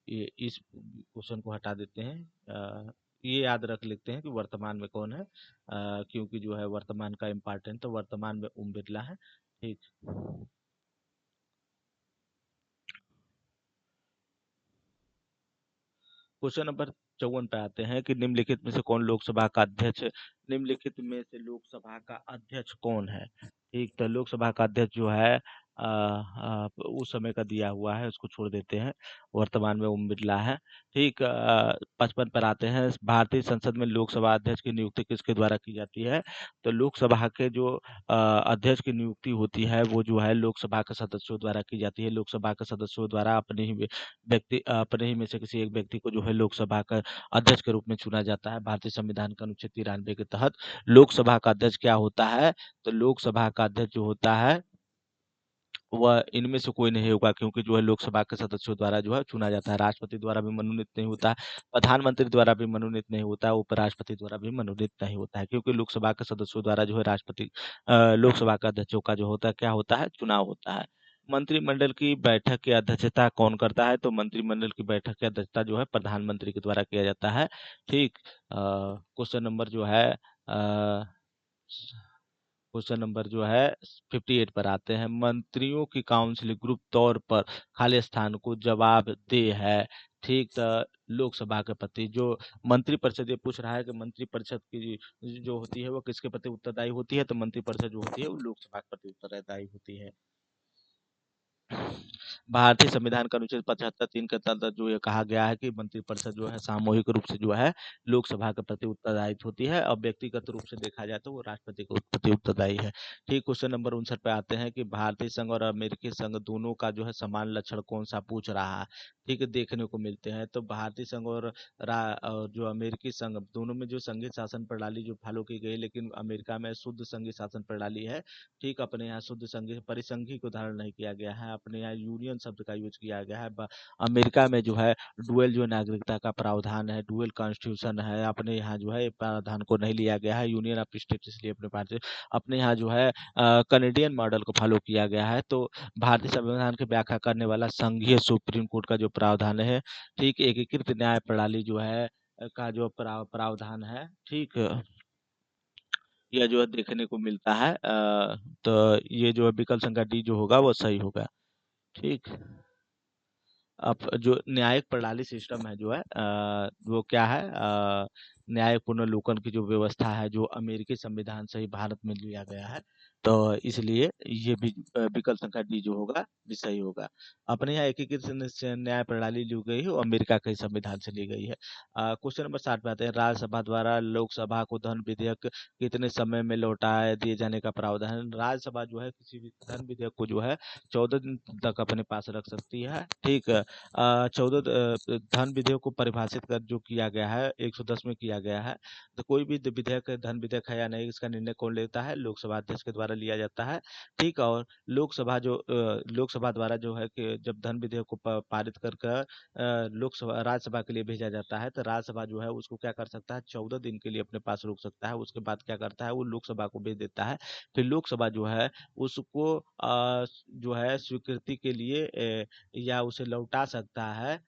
ये इस क्वेश्चन को हटा देते हैं। ये याद रख लेते हैं कि वर्तमान में कौन है, क्योंकि जो है वर्तमान का इम्पोर्टेंट, तो वर्तमान में ओम बिरला है। ठीक। क्वेश्चन नंबर 54 पे आते हैं कि निम्नलिखित में से कौन लोकसभा का अध्यक्ष, निम्नलिखित में से लोकसभा का अध्यक्ष कौन है? ठीक, तो लोकसभा का अध्यक्ष जो है उस समय का दिया हुआ है, उसको छोड़ देते हैं। वर्तमान में ओम बिरला है। ठीक। 55 पर आते हैं, भारतीय संसद में लोकसभा अध्यक्ष की नियुक्ति किसके द्वारा की जाती है? तो लोकसभा के जो अध्यक्ष की नियुक्ति होती है वो जो है लोकसभा के सदस्यों द्वारा की जाती है। लोकसभा के सदस्यों द्वारा अपने ही में से किसी एक व्यक्ति को जो है लोकसभा का अध्यक्ष के रूप में चुना जाता है। भारतीय संविधान का अनुच्छेद 93 के तहत लोकसभा का अध्यक्ष क्या होता है? तो लोकसभा का अध्यक्ष जो होता है वह इनमें से कोई नहीं होगा, क्योंकि जो है लोकसभा के सदस्यों द्वारा जो है चुना जाता है। राष्ट्रपति द्वारा भी मनोनीत नहीं होता है, प्रधानमंत्री द्वारा भी मनोनीत नहीं होता है, उपराष्ट्रपति द्वारा भी मनोनीत नहीं होता है, क्योंकि लोकसभा के सदस्यों द्वारा जो है लोकसभा का अध्यक्षों का जो होता है क्या होता है, चुनाव होता है। मंत्रिमंडल की बैठक की अध्यक्षता कौन करता है? तो मंत्रिमंडल की बैठक की अध्यक्षता जो है प्रधानमंत्री के द्वारा किया जाता है। ठीक। क्वेश्चन नंबर जो है क्वेश्चन नंबर जो है 58 पर आते हैं, मंत्रियों की काउंसिल ग्रुप तौर पर खाली स्थान को जवाब दे है। ठीक। तो लोकसभा के प्रति जो मंत्रिपरिषद, ये पूछ रहा है कि मंत्रिपरिषद की जो होती है वो किसके प्रति उत्तरदायी होती है? तो मंत्रिपरिषद जो होती है वो लोकसभा के प्रति उत्तरदायी होती है। भारतीय संविधान का अनुच्छेद 75(3) के तहत जो ये कहा गया है कि मंत्रिपरिषद जो है सामूहिक रूप से जो है लोकसभा के प्रति उत्तरदायित्व होती है, और व्यक्तिगत रूप से देखा जाए तो वो राष्ट्रपति के प्रति उत्तरदायी है। ठीक। क्वेश्चन नंबर 59 पे आते हैं कि भारतीय संघ और अमेरिकी संघ दोनों का जो है समान लक्षण कौन सा पूछ रहा है? ठीक है, देखने को मिलते हैं। तो भारतीय संघ और जो अमेरिकी संघ दोनों में जो संघीय शासन प्रणाली जो फॉलो की गई, लेकिन अमेरिका में शुद्ध संघीय शासन प्रणाली है। ठीक। अपने यहाँ शुद्ध संघीय परिसंघी को धारण नहीं किया गया है, अपने यहाँ यूनियन शब्द का यूज किया गया है। अमेरिका में जो है डुअल जो नागरिकता का प्रावधान है, डुअल कॉन्स्टिट्यूशन है। अपने यहाँ जो है ये प्रावधान को नहीं लिया गया है, यूनियन ऑफ स्टेट, इसलिए अपने भारतीय अपने यहाँ जो है कनेडियन मॉडल को फॉलो किया गया है। तो भारतीय संविधान की व्याख्या करने वाला संघीय सुप्रीम कोर्ट का जो प्रावधान है, ठीक, एकीकृत न्याय प्रणाली जो है का जो प्रावधान है, ठीक, यह जो है देखने को मिलता है। तो ये जो है विकल्प संख्या डी जो होगा वो सही होगा। ठीक। अब जो न्यायिक प्रणाली सिस्टम है जो है वो क्या है, न्यायिक पुनर्विलोकन की जो व्यवस्था है जो अमेरिकी संविधान से ही भारत में लिया गया है, तो इसलिए ये भी विकल्प संख्या डी जो होगा भी सही होगा। अपने यहाँ एकीकृत न्याय प्रणाली ली गई है वो अमेरिका के संविधान से ली गई है। क्वेश्चन नंबर 60 पे आते हैं, राज्यसभा द्वारा लोकसभा को धन विधेयक कितने समय में लौटा दिए जाने का प्रावधान? राज्यसभा जो है किसी भी धन विधेयक को जो है 14 दिन तक अपने पास रख सकती है। ठीक। 14 धन विधेयक को परिभाषित कर जो किया गया है 110 में किया गया है। तो कोई भी विधेयक धन विधेयक है या नहीं, इसका निर्णय कौन लेता है? लोकसभा अध्यक्ष के द्वारा लिया जाता है। ठीक। और लोकसभा द्वारा जो है कि जब धन विधेयक को पारित कर कर लोकसभा राज्यसभा के लिए भेजा जाता है, तो राज्यसभा जो है उसको क्या कर सकता है, 14 दिन के लिए अपने पास रोक सकता है। उसके बाद क्या करता है, वो लोकसभा को भेज देता है। फिर लोकसभा जो है उसको जो है स्वीकृति के लिए या उसे लौटा सकता है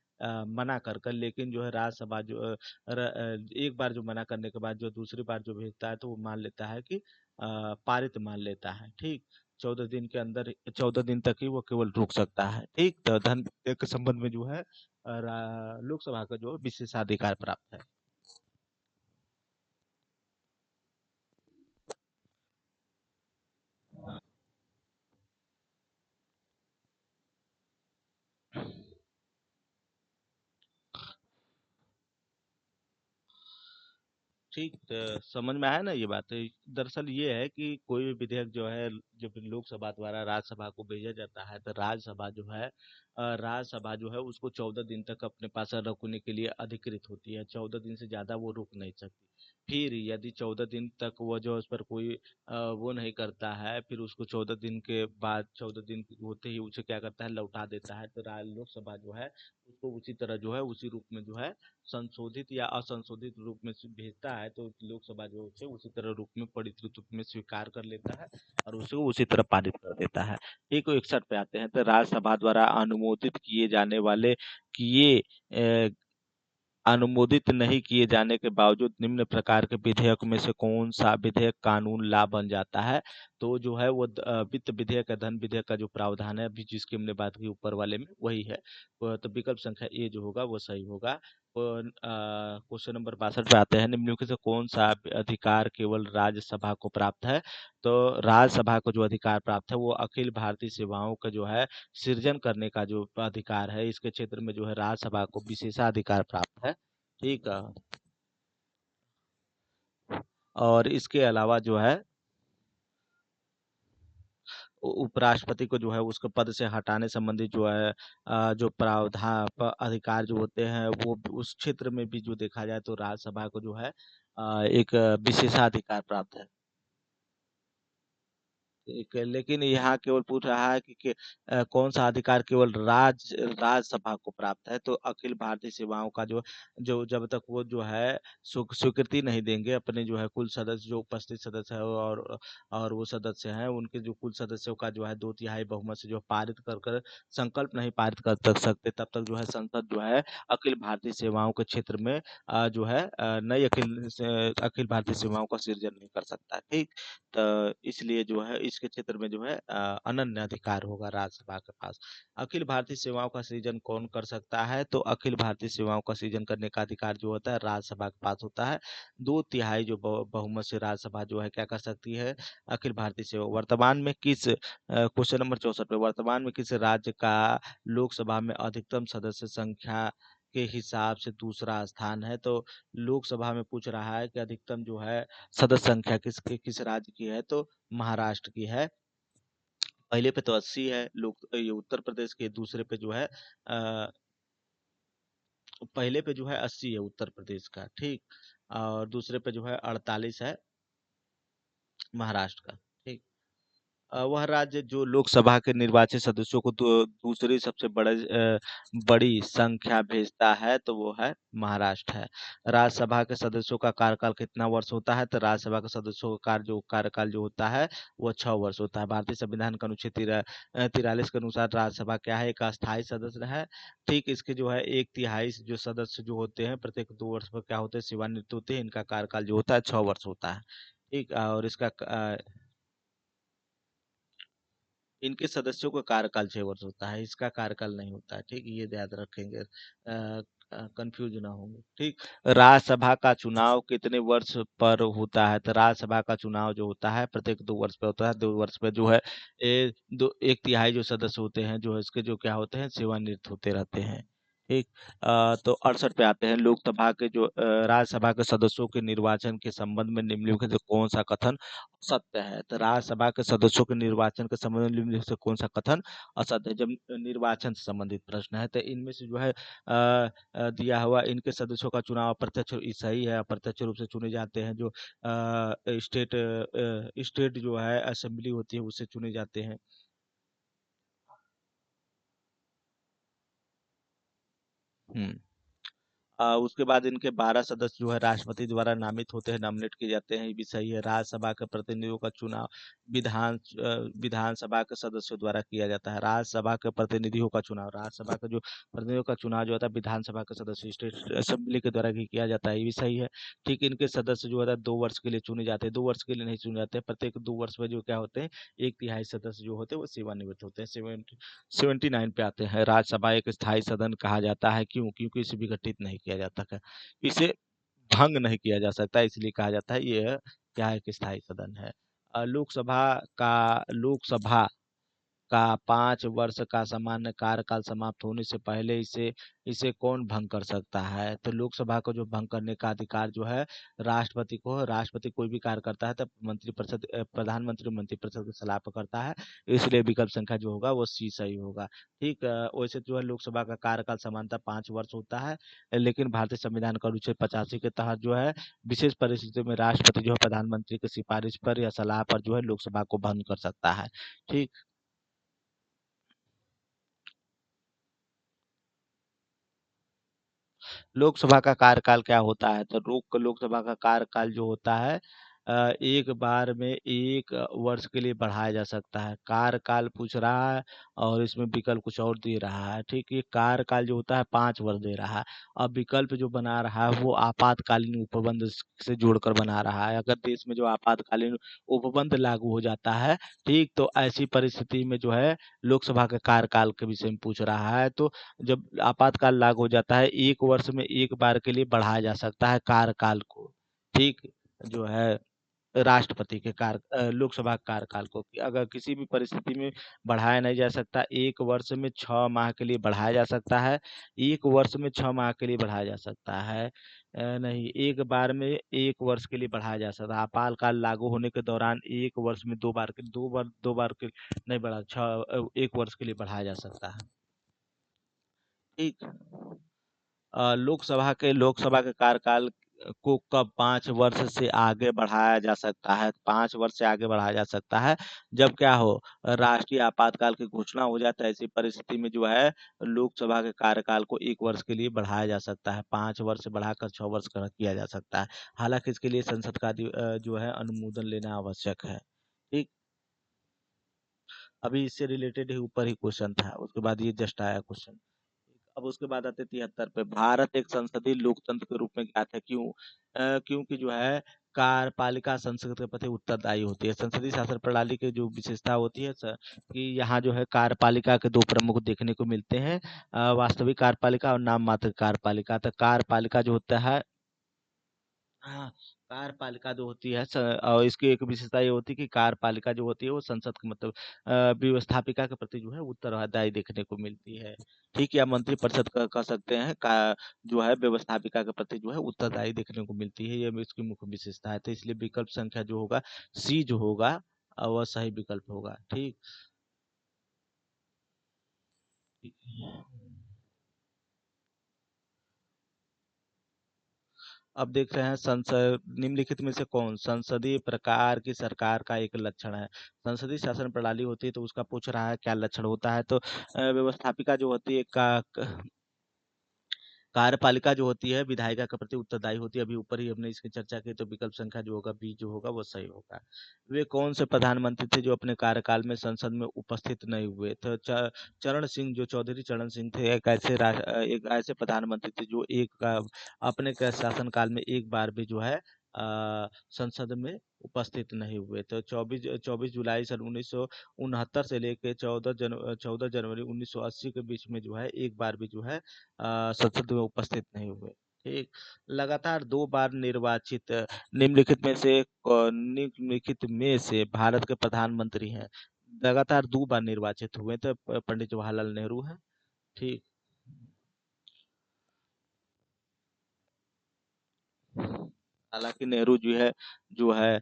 मना कर कर। लेकिन जो है राज्यसभा जो एक बार जो मना करने के बाद जो दूसरी बार जो भेजता है तो वो मान लेता है कि पारित मान लेता है। ठीक। 14 दिन के अंदर 14 दिन तक ही वो केवल रुक सकता है। ठीक। तो धन के संबंध में जो है लोकसभा का जो विशेषाधिकार प्राप्त है। ठीक, समझ में आया ना ये बात? दरअसल ये है कि कोई भी विधेयक जो है, जब लोकसभा द्वारा राज्यसभा को भेजा जाता है, तो राज्यसभा जो है उसको 14 दिन तक अपने पास रखने के लिए अधिकृत होती है। 14 दिन से ज्यादा वो रुक नहीं सकती। फिर यदि 14 दिन तक वो जो उस पर कोई वो नहीं करता है, फिर उसको 14 दिन के बाद, 14 दिन होते ही उसे क्या करता है, लौटा देता है। तो लोकसभा जो है उसको उसी तरह जो है, उसी रूप में जो है, संशोधित या असंशोधित रूप में भेजता है। तो लोकसभा जो है उसे उसी तरह रूप में, परिष्कृत रूप में स्वीकार कर लेता है और उसे उसी तरह पारित कर देता है। 161 पे आते हैं। तो राज्यसभा द्वारा अनुमोदित किए जाने वाले, किए अनुमोदित नहीं किए जाने के बावजूद निम्न प्रकार के विधेयक में से कौन सा विधेयक कानून ला बन जाता है? तो जो है वो वित्त विधेयक या धन विधेयक का जो प्रावधान है, अभी जिसकी हमने बात की ऊपर वाले में, वही है। तो विकल्प संख्या ए जो होगा वो सही होगा। क्वेश्चन नंबर 62 पे आते हैं। निम्नलिखित से कौन सा अधिकार केवल राज्यसभा को प्राप्त है? तो राज्यसभा को जो अधिकार प्राप्त है वो अखिल भारतीय सेवाओं का जो है सृजन करने का जो अधिकार है, इसके क्षेत्र में जो है राज्यसभा को विशेषाधिकार प्राप्त है। ठीक है। और इसके अलावा जो है उपराष्ट्रपति को जो है उसके पद से हटाने संबंधी जो है जो प्रावधान अधिकार जो होते हैं, वो उस क्षेत्र में भी जो देखा जाए तो राज्यसभा को जो है एक विशेषाधिकार प्राप्त है। ठीक है, लेकिन यहाँ केवल पूछ रहा है कि कौन सा अधिकार केवल राज्यसभा को प्राप्त है। तो अखिल भारतीय सेवाओं का जो जो जब तक वो जो है स्वीकृति नहीं देंगे अपने जो है कुल सदस्य, जो उपस्थित सदस्य है और वो सदस्य हैं, उनके जो कुल सदस्यों का जो है 2/3 बहुमत से जो पारित कर कर संकल्प नहीं पारित कर तक सकते, तब तक जो है संसद जो है अखिल भारतीय सेवाओं के क्षेत्र में जो है नई अखिल भारतीय सेवाओं का सृजन नहीं कर सकता। ठीक। तो इसलिए जो है इसके क्षेत्र में जो है अनन्य अधिकार होगा राज्यसभा के पास। अखिल भारतीय सेवाओं का सृजन कौन कर सकता है? तो अखिल भारतीय सेवाओं का सृजन करने का अधिकार जो होता है राज्यसभा के पास होता है। 2/3 जो बहुमत से राज्यसभा जो है क्या कर सकती है? अखिल भारतीय सेवा वर्तमान में किस क्वेश्चन नंबर 64 पे, वर्तमान में किस राज्य का लोकसभा में अधिकतम सदस्य संख्या के हिसाब से दूसरा स्थान है? तो लोकसभा में पूछ रहा है कि अधिकतम जो है सदस्य संख्या किस राज्य की है? तो महाराष्ट्र की है। पहले पे तो 80 है, लोग ये उत्तर प्रदेश के। दूसरे पे जो है पहले पे जो है 80 है उत्तर प्रदेश का। ठीक। और दूसरे पे जो है 48 है महाराष्ट्र का। ठीक। वह राज्य जो लोकसभा के निर्वाचित सदस्यों को दूसरी सबसे बड़ी संख्या भेजता है, तो वो है महाराष्ट्र है। राज्यसभा के सदस्यों का कार्यकाल कितना वर्ष होता है? तो राज्यसभा के सदस्यों का जो कार्यकाल जो होता है वो 6 वर्ष होता है। भारतीय संविधान का अनुच्छेद 43 के अनुसार राज्यसभा क्या है? एक अस्थायी सदस्य है। ठीक। इसके जो है 1/3 जो सदस्य जो होते हैं प्रत्येक 2 वर्ष पर क्या होते हैं, सेवानिवृत्त होते हैं। इनका कार्यकाल जो होता है 6 वर्ष होता है। ठीक। और इसका इनके सदस्यों का कार्यकाल 6 वर्ष होता है, इसका कार्यकाल नहीं होता है। ठीक, ये याद रखेंगे, कंफ्यूज ना होंगे। ठीक। राज्यसभा का चुनाव कितने वर्ष पर होता है? तो राज्यसभा का चुनाव जो होता है प्रत्येक 2 वर्ष पे होता है। 2 वर्ष पे जो है 1/3 जो सदस्य होते हैं जो इसके जो क्या होते हैं, सेवानिवृत्त होते रहते हैं। ठीक। तो 68 पे आते हैं। लोकसभा के जो राज्यसभा के सदस्यों के निर्वाचन के संबंध में निम्नलिखित में से कौन सा कथन असत्य है? तो राज्यसभा के सदस्यों के निर्वाचन के संबंध में निम्नलिखित से कौन सा कथन असत्य है? जब निर्वाचन से संबंधित प्रश्न है, तो इनमें से जो है दिया हुआ इनके सदस्यों का चुनाव अप्रत्यक्ष सही है। अप्रत्यक्ष रूप से चुने जाते हैं। जो स्टेट जो है असेंबली होती है उससे चुने जाते हैं। हम्म। उसके बाद इनके 12 सदस्य जो है राष्ट्रपति द्वारा नामित होते हैं, नॉमिनेट किए जाते हैं, ये भी सही है। राज्यसभा के प्रतिनिधियों का चुनाव विधानसभा के सदस्यों द्वारा किया जाता है। राज्यसभा के प्रतिनिधियों का चुनाव, राज्यसभा के जो प्रतिनिधियों का चुनाव जो होता है विधानसभा के सदस्य स्टेट असेंबली के द्वारा ही किया जाता है, ये भी सही है। ठीक। इनके सदस्य जो होता है 2 वर्ष के लिए चुने जाते हैं। 2 वर्ष के लिए नहीं चुने जाते हैं, प्रत्येक 2 वर्ष में जो क्या होते हैं, 1/3 सदस्य जो होते हैं वो सेवानिवृत्त होते हैं। 79 पे आते हैं। राज्यसभा एक स्थायी सदन कहा जाता है, क्यों? क्योंकि इसे विघटित नहीं किया जाता है, इसे भंग नहीं किया जा सकता, इसलिए कहा जाता है ये क्या है कि स्थायी सदन है। लोकसभा का लोकसभा का 5 वर्ष का सामान्य कार्यकाल समाप्त होने से पहले इसे इसे कौन भंग कर सकता है? तो लोकसभा को जो भंग करने का अधिकार जो है राष्ट्रपति को है। राष्ट्रपति कोई भी कार्य करता है तब मंत्रिपरिषद प्रधानमंत्री मंत्रिपरिषद की सलाह पर करता है। इसलिए विकल्प संख्या जो होगा वो सी सही होगा। ठीक वैसे जो है लोकसभा का कार्यकाल सामान्यतः 5 वर्ष होता है, लेकिन भारतीय संविधान का अनुच्छेद 85 के तहत जो है विशेष परिस्थितियों में राष्ट्रपति जो है प्रधानमंत्री की सिफारिश पर या सलाह पर जो है लोकसभा को भंग कर सकता है। ठीक। लोकसभा का कार्यकाल क्या होता है? तो लोकसभा का कार्यकाल जो होता है एक बार में 1 वर्ष के लिए बढ़ाया जा सकता है। कार्यकाल पूछ रहा है और इसमें विकल्प कुछ और दे रहा है। ठीक, ये कार्यकाल जो होता है 5 वर्ष दे रहा है। अब विकल्प जो बना रहा है वो आपातकालीन उपबंध से जोड़कर बना रहा है। अगर देश में जो आपातकालीन उपबंध लागू हो जाता है, ठीक, तो ऐसी परिस्थिति में जो है लोकसभा के कार्यकाल के विषय में पूछ रहा है। तो जब आपातकाल लागू हो जाता है, 1 वर्ष में 1 बार के लिए बढ़ाया जा सकता है कार्यकाल को। ठीक, जो है राष्ट्रपति के लोकसभा के कार्यकाल को कि अगर किसी भी परिस्थिति में बढ़ाया नहीं जा सकता, 1 वर्ष में 6 माह के लिए बढ़ाया जा सकता है। 1 वर्ष में 6 माह के लिए बढ़ाया जा सकता है। नहीं, 1 बार में 1 वर्ष के लिए बढ़ाया जा सकता है। आपातकाल लागू होने के दौरान 1 वर्ष में 2 बार के नहीं बढ़ा 1 वर्ष के लिए बढ़ाया जा सकता है। ठीक। लोकसभा के कार्यकाल को कब 5 वर्ष से आगे बढ़ाया जा सकता है? 5 वर्ष से आगे बढ़ाया जा सकता है जब क्या हो राष्ट्रीय आपातकाल की घोषणा हो जाता है। ऐसी परिस्थिति में जो है लोकसभा के कार्यकाल को 1 वर्ष के लिए बढ़ाया जा सकता है। 5 वर्ष से बढ़ाकर 6 वर्ष कर किया जा सकता है। हालाँकि इसके लिए संसद का जो है अनुमोदन लेना आवश्यक है। ठीक, अभी इससे रिलेटेड ही ऊपर ही क्वेश्चन था, उसके बाद ये जस्ट आया क्वेश्चन। अब उसके बाद आते 73 पे, भारत एक संसदीय लोकतंत्र के रूप में ज्ञात है, क्यों? क्योंकि जो है कार्यपालिका संसद के प्रति उत्तरदायी होती है। संसदीय शासन प्रणाली की जो विशेषता होती है कि यहाँ जो है कार्यपालिका के दो प्रमुख देखने को मिलते हैं, वास्तविक कार्यपालिका और नाम मात्र कार्यपालिका। तो कार्यपालिका जो होता है, हाँ, कार्यपालिका जो होती है और इसकी एक विशेषता ये होती है कि कार्यपालिका जो होती है वो संसद के मतलब व्यवस्थापिका के प्रति जो है उत्तरदायी देखने को मिलती है। ठीक, या मंत्रिपरिषद का कह सकते हैं का जो है व्यवस्थापिका के प्रति जो है उत्तरदायी देखने को मिलती है। ये इसकी मुख्य विशेषता है। तो इसलिए विकल्प संख्या जो होगा सी जो होगा वह सही विकल्प होगा। ठीक। अब देख रहे हैं संसद निम्नलिखित में से कौन संसदीय प्रकार की सरकार का एक लक्षण है? संसदीय शासन प्रणाली होती है तो उसका पूछ रहा है क्या लक्षण होता है। तो व्यवस्थापिका जो होती है का कार्यपालिका जो होती है विधायिका के प्रति उत्तरदायी होती है। अभी ऊपर ही हमने इसकी चर्चा की, तो विकल्प संख्या जो होगा बी जो होगा वो सही होगा। वे कौन से प्रधानमंत्री थे जो अपने कार्यकाल में संसद में उपस्थित नहीं हुए? तो चरण सिंह, जो चौधरी चरण सिंह थे, एक ऐसे प्रधानमंत्री थे जो अपने शासनकाल में एक बार भी जो है संसद में उपस्थित नहीं हुए। तो 24 जुलाई सन 1969 से लेके 14 जनवरी 1980 के बीच में जो है एक बार भी जो है संसद में उपस्थित नहीं हुए। ठीक, लगातार 2 बार निर्वाचित निम्नलिखित में से भारत के प्रधानमंत्री हैं। लगातार 2 बार निर्वाचित हुए तो पंडित जवाहरलाल नेहरू हैं। ठीक। हालांकि नेहरू जो है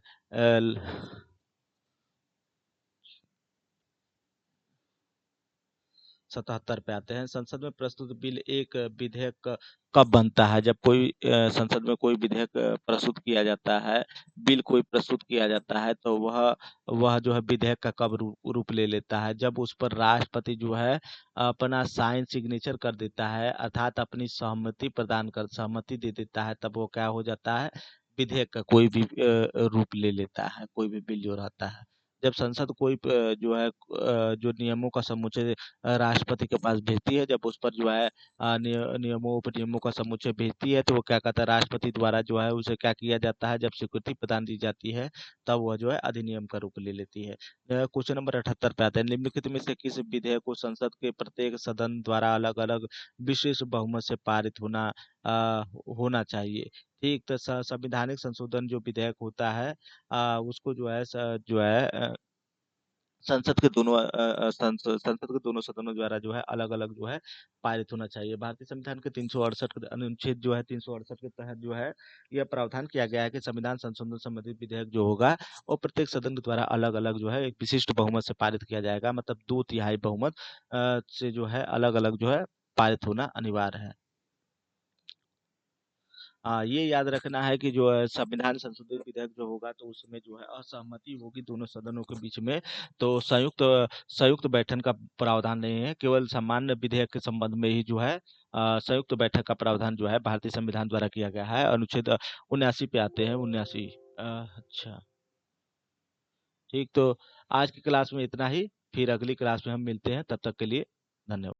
77 पे आते हैं। संसद में प्रस्तुत बिल एक विधेयक कब बनता है? जब कोई संसद में कोई विधेयक प्रस्तुत किया जाता है, बिल कोई प्रस्तुत किया जाता है, तो वह जो है विधेयक का कब रूप ले लेता है? जब उस पर राष्ट्रपति जो है अपना साइन सिग्नेचर कर देता है, अर्थात अपनी सहमति दे देता है, तब वो क्या हो जाता है? विधेयक का कोई भी रूप ले लेता है, कोई भी बिल जो रहता है। जब संसद कोई जो है जो नियमों का समुच्चय राष्ट्रपति के पास भेजती है, जब उस पर जो है नियमों उपनियमों का समुच्चय भेजती है, तो वो क्या कहता है राष्ट्रपति द्वारा जो है उसे क्या किया जाता है, जब स्वीकृति प्रदान दी जाती है तब वह जो है अधिनियम का रूप ले लेती है। क्वेश्चन नंबर 78 पे आता है, निम्नलिखित में से किस विधेयक को संसद के प्रत्येक सदन द्वारा अलग अलग विशेष बहुमत से पारित होना चाहिए? ठीक, तो संवैधानिक संशोधन जो विधेयक होता है उसको जो है संसद के दोनों संसद के दोनों सदनों द्वारा जो है अलग-अलग जो है पारित होना चाहिए। भारतीय संविधान के 368 के अनुच्छेद जो है 368 के तहत जो है यह प्रावधान किया गया है कि संविधान संशोधन संबंधित विधेयक जो होगा वो प्रत्येक सदन के द्वारा अलग-अलग जो है एक विशिष्ट बहुमत से पारित किया जाएगा। मतलब 2/3 बहुमत से जो है अलग-अलग जो है पारित होना अनिवार्य है। हाँ, ये याद रखना है कि जो है संविधान संशोधित विधेयक जो होगा तो उसमें जो है असहमति होगी दोनों सदनों के बीच में, तो संयुक्त बैठक का प्रावधान नहीं है, केवल सामान्य विधेयक के संबंध में ही जो है संयुक्त बैठक का प्रावधान जो है भारतीय संविधान द्वारा किया गया है। अनुच्छेद 79 पे आते हैं 79। अच्छा, ठीक, तो आज की क्लास में इतना ही, फिर अगली क्लास में हम मिलते हैं, तब तक के लिए धन्यवाद।